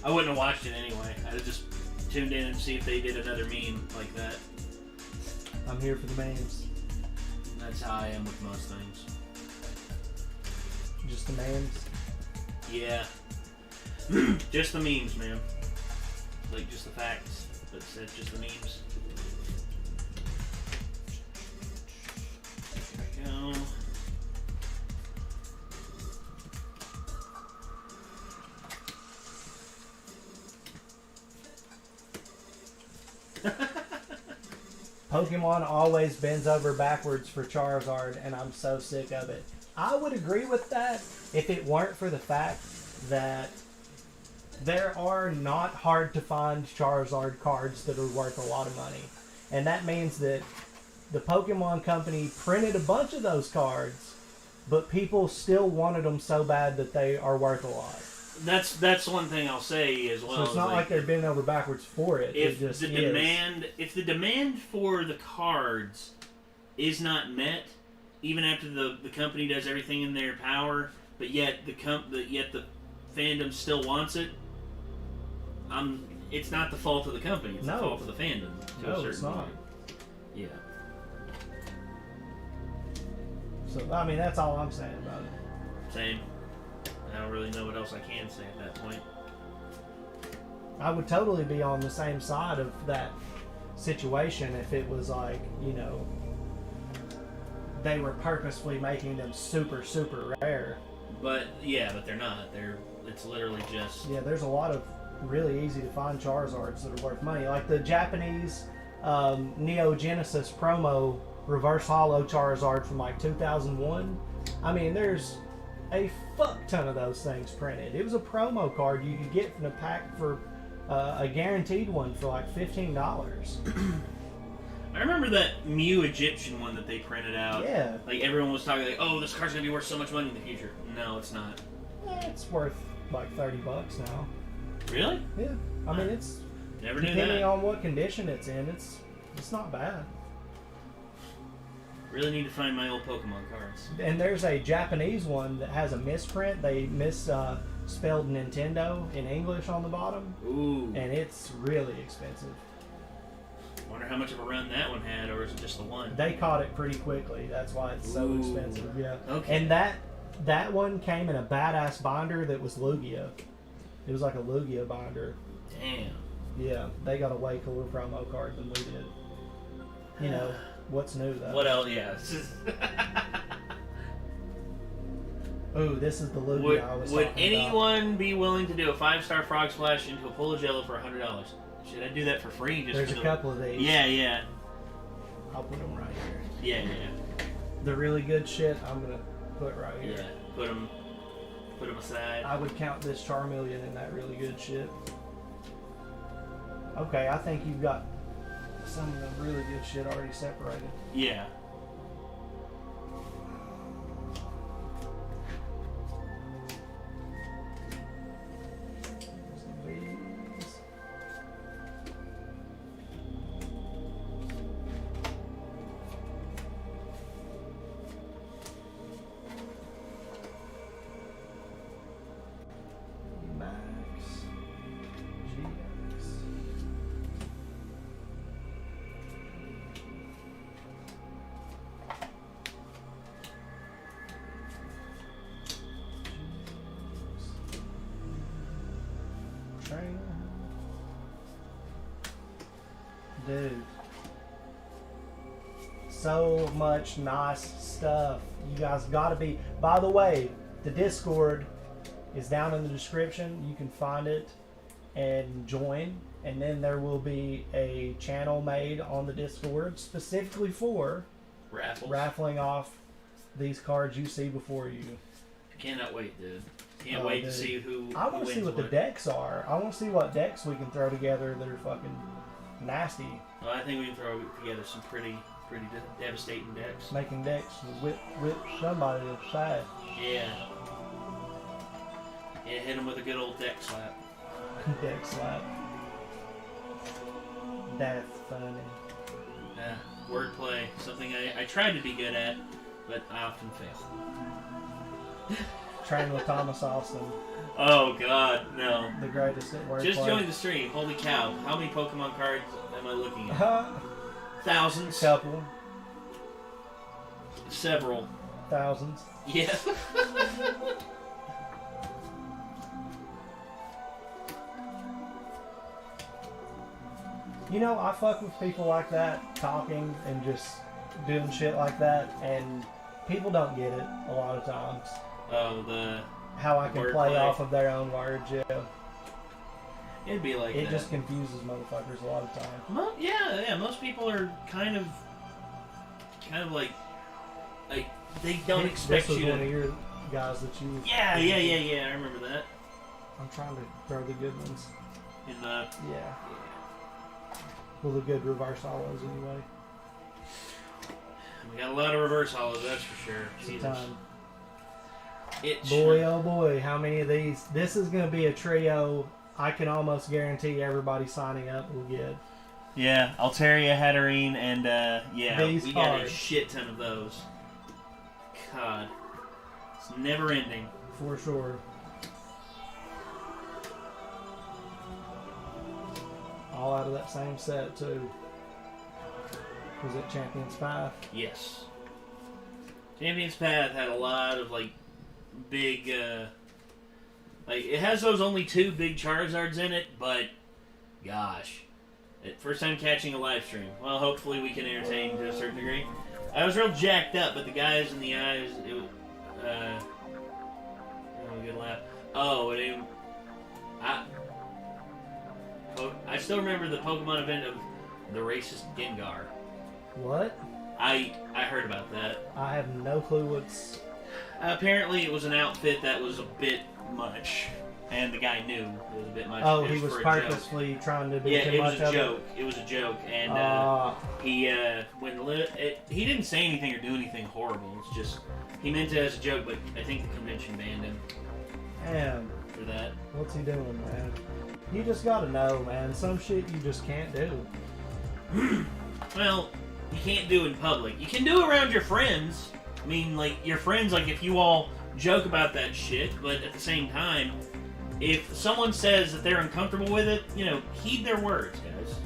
I wouldn't have watched it anyway. I just tuned in and see if they did another meme like that. I'm here for the memes. That's how I am with most things. Just the memes? Yeah. Just the memes, man. Like, just the facts. But it's just the memes. There we go. Pokemon always bends over backwards for Charizard, and I'm so sick of it. I would agree with that if it weren't for the fact that there are not hard to find Charizard cards that are worth a lot of money. And that means that the Pokemon Company printed a bunch of those cards, but people still wanted them so bad that they are worth a lot. That's one thing I'll say as well. So it's not like they're bending over backwards for it. If it just the demand, if the demand for the cards is not met, even after the company does everything in their power, but yet the fandom still wants it, it's not the fault of the company. It's the fault of the fandom. No, it's not. Yeah. So I mean, that's all I'm saying about it. Same. I don't really know what else I can say at that point. I would totally be on the same side of that situation if it was like, you know, they were purposefully making them super, super rare. But yeah, but they're not. It's literally just... Yeah, there's a lot of really easy to find Charizards that are worth money. Like the Japanese Neo Genesis promo Reverse Hollow Charizard from like 2001. I mean, there's a fuck ton of those things printed. It was a promo card you could get from the pack for a guaranteed one for like $15. I remember that Mew Egyptian one that they printed out. Yeah. Like everyone was talking like, oh, this card's gonna be worth so much money in the future. No, it's not. It's worth like $30 now. Really? Yeah. I mean, it's never knew depending that. on what condition it's in. It's not bad. Really need to find my old Pokemon cards. And there's a Japanese one that has a misprint. They misspelled Nintendo in English on the bottom. Ooh. And it's really expensive. Wonder how much of a run that one had, or is it just the one? They caught it pretty quickly. That's why it's so Ooh. expensive. Yeah. Okay. And that one came in a badass binder that was Lugia. It was like a Lugia binder. Damn. Yeah, they got a way cooler promo card than we did. You know, what's new though? What else? Yeah. Ooh, this is the Lugia I was talking Would anyone be willing to do a 5-star Frog Splash into a Polagello for $100? Should I do that for free? There's a couple of these. Yeah. I'll put them right here. Yeah. The really good shit, I'm gonna put right here. Yeah. Put them aside. I would count this Charmeleon in that really good shit. Okay, I think you've got some of the really good shit already separated. Yeah. Dude, so much nice stuff. You guys gotta be. By the way, the Discord is down in the description. You can find it and join, and then there will be a channel made on the Discord specifically for raffling off these cards you see before you. I cannot wait, dude. Can't wait to see who. I want to see what the decks are. I want to see what decks we can throw together that are fucking nasty. Well, I think we can throw together some pretty devastating decks. Making decks and whip somebody aside. Yeah. Yeah, hit them with a good old deck slap. Deck slap. That's funny. Wordplay, something I tried to be good at, but I often fail. Train with Thomas Austin. Oh God, no. The greatest at wordplay. Just joined the stream. Holy cow! How many Pokemon cards am I looking at? Thousands. Couple. Several. Thousands. Yeah. You know, I fuck with people like that, talking and just doing shit like that, and people don't get it a lot of times. Oh, how I can play off of their own words, yeah. It'd be like it just confuses motherfuckers a lot of times. Yeah. Most people are kind of like they don't expect you. This was you one of your guys that you. Yeah. I remember that. I'm trying to throw the good ones. In the yeah. Well, the good reverse hollows anyway. We got a lot of reverse hollows, that's for sure. Jesus. Time. Boy, oh boy, how many of these? This is going to be a trio. I can almost guarantee everybody signing up will get. Yeah, Altaria, Hatterene, and these we got a shit ton of those. God, it's never ending. For sure. All out of that same set too. Was it Champions Path? Yes. Champions Path had a lot of like big like it has those only 2 big Charizards in it, but gosh. First time catching a live stream. Well, hopefully we can entertain to a certain degree. I was real jacked up, but the guys in the eyes, it was a good laugh. Oh, I still remember the Pokemon event of the racist Gengar. What? I heard about that. I have no clue what's... Apparently it was an outfit that was a bit much, and the guy knew it was a bit much. Oh, he was purposely trying to be too much of it? Yeah, it was a joke, and he he didn't say anything or do anything horrible. It's just, he meant it as a joke, but I think the convention banned him. Damn. For that. What's he doing, man? You just gotta know, man. Some shit you just can't do. Well, you can't do in public. You can do it around your friends. I mean, like, your friends, like, if you all joke about that shit, but at the same time, if someone says that they're uncomfortable with it, you know, heed their words, guys.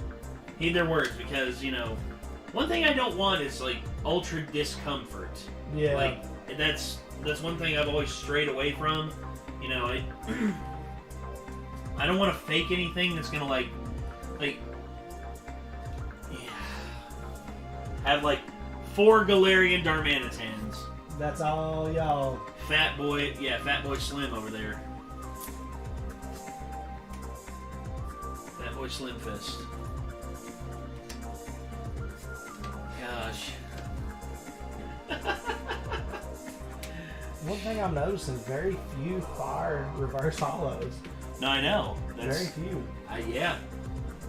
Heed their words, because, you know, one thing I don't want is, like, ultra discomfort. Yeah. Like, that's one thing I've always strayed away from. You know, I don't want to fake anything that's gonna, like, have, like, 4 Galarian Darmanitans. That's all y'all. Fat Boy Slim over there. Fat Boy Slim Fist. Gosh. One thing I'm noticing, very few fire reverse hollows. No, I know. Very few. Yeah.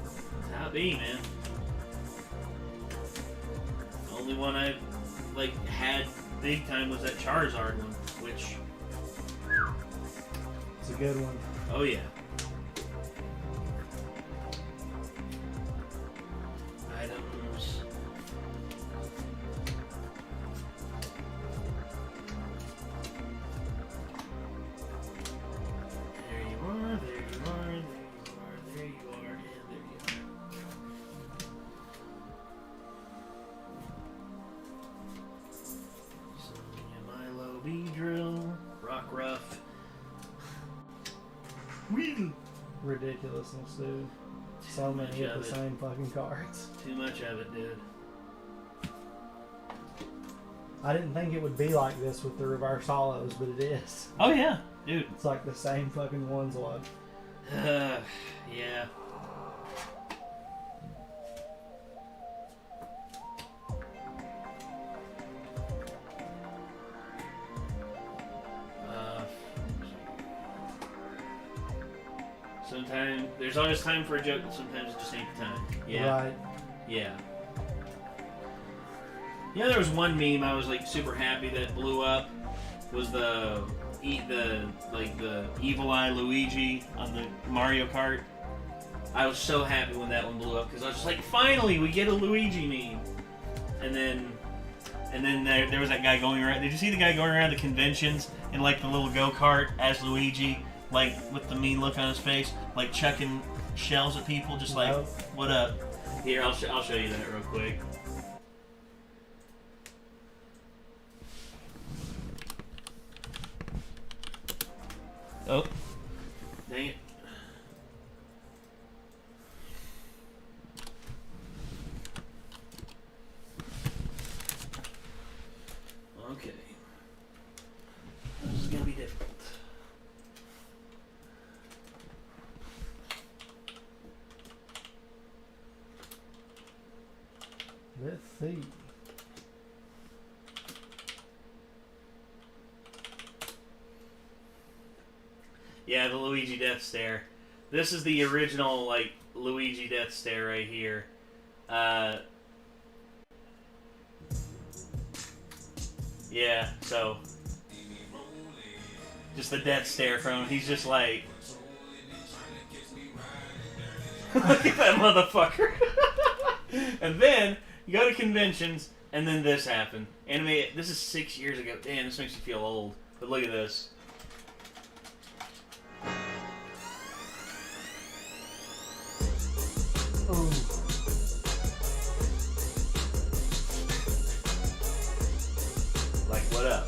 That's how it be, man. The only one I've, like, had big time was that Charizard one, which... It's a good one. Oh, yeah. Items... There you are, there you are, there you are, and there you are. Milo, Beedrill, Rockruff. Weedle. Ridiculousness, dude. So many of the same fucking cards. Too much of it, dude. I didn't think it would be like this with the reverse hollows, but it is. Oh yeah, dude. It's like the same fucking ones a lot. Yeah. Sometimes there's always time for a joke, but sometimes it just ain't the time. Yeah. Right. Yeah. You know, there was one meme I was like super happy that blew up. Was the evil eye Luigi on the Mario Kart. I was so happy when that one blew up because I was just like, finally we get a Luigi meme. And then there was that guy going around. Did you see the guy going around the conventions in like the little go-kart as Luigi, like with the mean look on his face, like chucking shells at people, just like, what up? Here, I'll show you that real quick. Oh, dang it. Okay. This is gonna be difficult. Let's see. Yeah, the Luigi death stare. This is the original, like, Luigi death stare right here. Yeah, so just the death stare from him. He's just like, look at that motherfucker. And then you go to conventions, and then this happened. Anime. This is 6 years ago. Damn, this makes me feel old. But look at this. Ooh. Like, what up?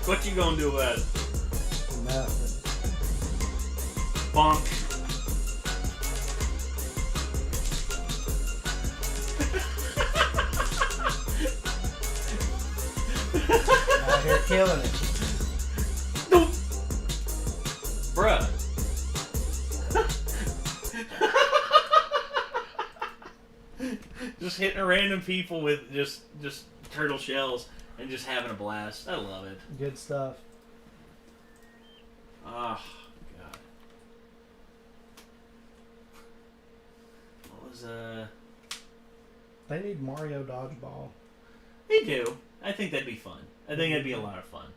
What you gonna do about it? Nothing. Bonk. Out here killing it. Bruh. Just hitting random people with just turtle shells and just having a blast. I love it. Good stuff. Oh, God. What was, They need Mario Dodgeball. They do. I think that'd be fun. I think that'd be a lot of fun.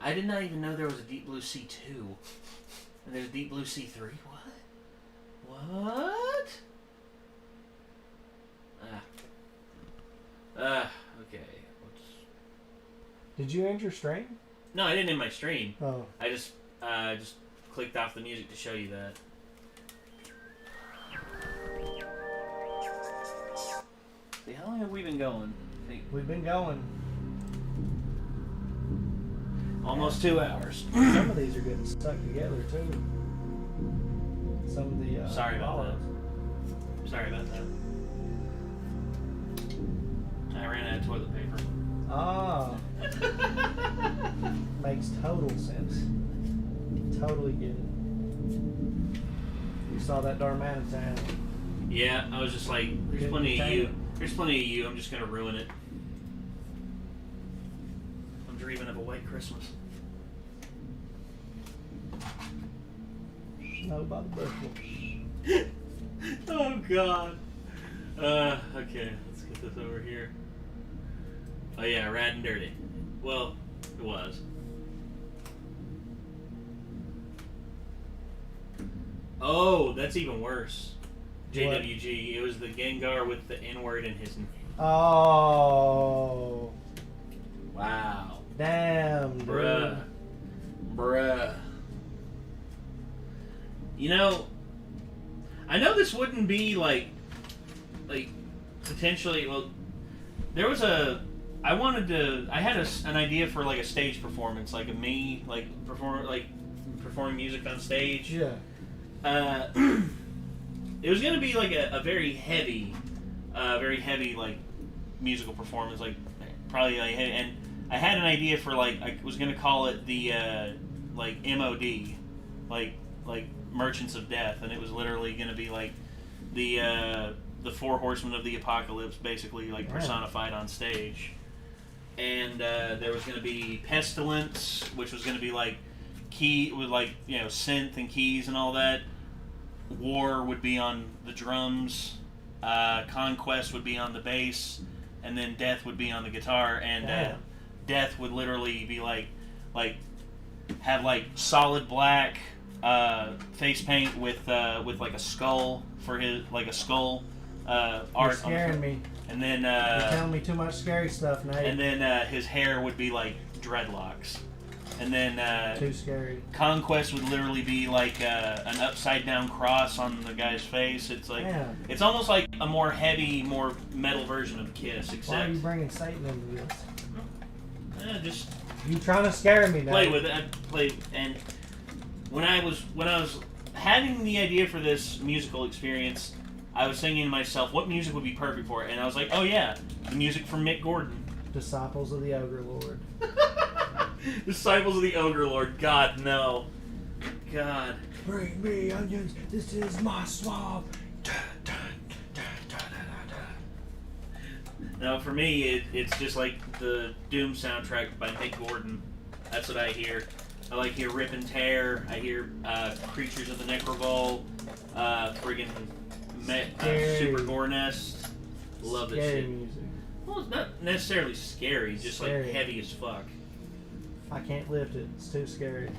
I did not even know there was a Deep Blue Sea 2. And there's a Deep Blue Sea 3? What? Okay. Did you end your stream? No, I didn't end my stream. Oh. I just clicked off the music to show you that. See, how long have we been going? We've been going. Almost 2 hours. Some of these are getting stuck together too. Some of the Sorry about olives. that. Sorry about that. I ran out of toilet paper. Ah. Makes total sense. Totally get it. You saw that Darmanitan. Yeah, I was just like, there's plenty of you. There's plenty of you. I'm just gonna ruin it. I'm dreaming of a white Christmas. Snow by the bushel. Oh God. Okay, let's get this over here. Oh yeah, Rad and Dirty. Well, it was. Oh, that's even worse. JWG. It was the Gengar with the N-word in his name. Oh. Wow. Damn, Bruh. Bruh. You know, I know this wouldn't be like potentially, well, there was I had an idea for like a stage performance, like performing music on stage. Yeah. It was gonna be like a very heavy like musical performance, like probably like, and I had an idea for like I was gonna call it the like MOD, like Merchants of Death, and it was literally gonna be like the four horsemen of the apocalypse, basically like personified on stage. and there was going to be Pestilence, which was going to be like key with like synth and keys and all that. War would be on the drums. Conquest would be on the bass, and then Death would be on the guitar. And Death would literally be like have like solid black face paint with like a skull for his art. You're scaring me. And then you're telling me too much scary stuff, Nate. And then his hair would be like dreadlocks. And then too scary. Conquest would literally be like an upside down cross on the guy's face. It's like it's almost like a more heavy, more metal version of Kiss. Except why are you bringing Satan into this? Just you trying to scare me, Nate. Play with it. And when I was having the idea for this musical experience, I was thinking to myself, what music would be perfect for it? And I was like, oh yeah, the music from Mick Gordon. Disciples of the Ogre Lord. Disciples of the Ogre Lord. God, no. God. Bring me onions. This is my swamp. No, for me, it's just like the Doom soundtrack by Mick Gordon. That's what I hear. I hear Rip and Tear. I hear Creatures of the Necrovole. Friggin' Super Gore Nest. Love this shit. Music. Well, it's not necessarily scary, just like heavy as fuck. I can't lift it. It's too scary.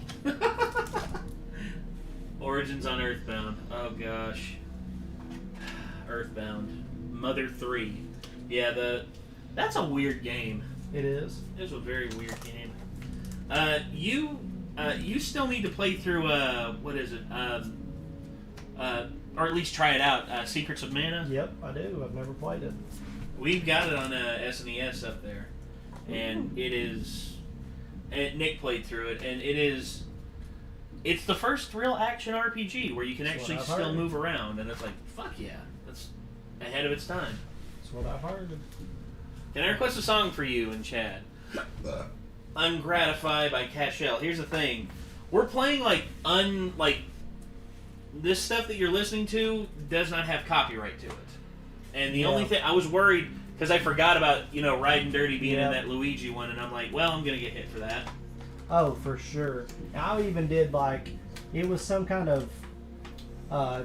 Origins on Earthbound. Oh gosh. Earthbound. Mother 3. Yeah, that's a weird game. It is. It's a very weird game. You still need to play through what is it? Or at least try it out. Secrets of Mana. Yep, I do. I've never played it. We've got it on SNES up there, and it is. And Nick played through it, and it's the first real action RPG where you can actually still move around, and it's like, fuck yeah, that's ahead of its time. That's what I've heard. Can I request a song for you and Chad? Ungratified by Cashel. Here's the thing, we're playing this stuff that you're listening to does not have copyright to it. And the only thing, I was worried, because I forgot about, Riding Dirty being in that Luigi one, and I'm like, well, I'm going to get hit for that. Oh, for sure. I even did, it was some kind of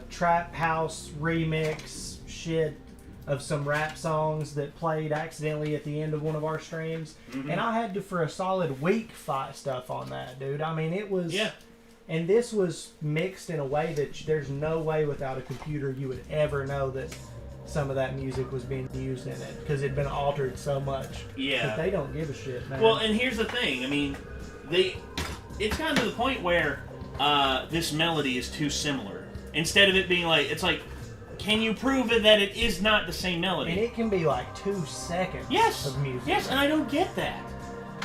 trap house remix shit of some rap songs that played accidentally at the end of one of our streams. Mm-hmm. And I had to, for a solid week, fight stuff on that, dude. I mean, it was... Yeah. And this was mixed in a way that there's no way without a computer you would ever know that some of that music was being used in it, because it'd been altered so much. Yeah. But they don't give a shit, man. Well, and here's the thing. I mean, it's gotten to the point where this melody is too similar. Instead of it being it's can you prove that it is not the same melody? And it can be 2 seconds of music. Yes, and I don't get that.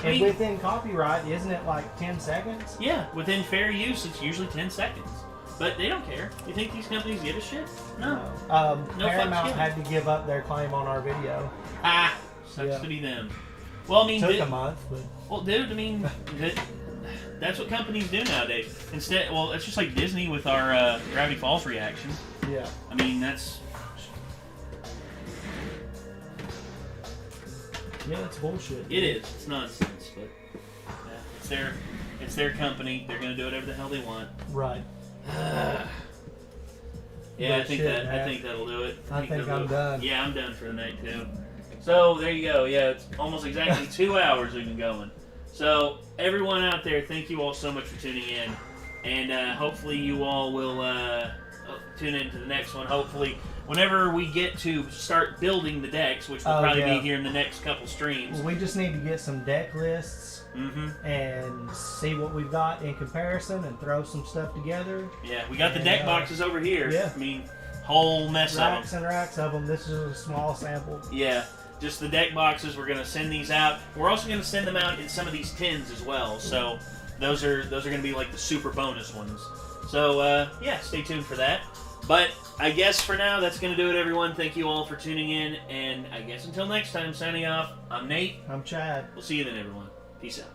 And within copyright, isn't it 10 seconds? Yeah, within fair use, it's usually 10 seconds. But they don't care. You think these companies give a shit? No. Paramount had to give up their claim on our video. Sucks to be them. Well, I mean... Took a month, but... Well, dude, I mean... that's what companies do nowadays. Instead, it's just like Disney with our Gravity Falls reaction. Yeah. I mean, that's... Yeah, it's bullshit. It is. It's nonsense, but it's their company. They're going to do whatever the hell they want. Right. Yeah, I think that'll do it. I think I'm done. Yeah, I'm done for the night too. So there you go. Yeah, it's almost exactly 2 hours we've been going. So everyone out there, thank you all so much for tuning in, and hopefully you all will tune in to the next one. Hopefully, whenever we get to start building the decks, which will probably be here in the next couple streams. Well, we just need to get some deck lists. Mm-hmm. And see what we've got in comparison and throw some stuff together. Yeah, we got the deck boxes over here. Yeah. I mean, whole mess of them. Racks and racks of them. This is a small sample. Yeah, just the deck boxes. We're going to send these out. We're also going to send them out in some of these tins as well. So those are going to be the super bonus ones. So, yeah, stay tuned for that. But I guess for now, that's going to do it, everyone. Thank you all for tuning in. And I guess until next time, signing off, I'm Nate. I'm Chad. We'll see you then, everyone. Peace out.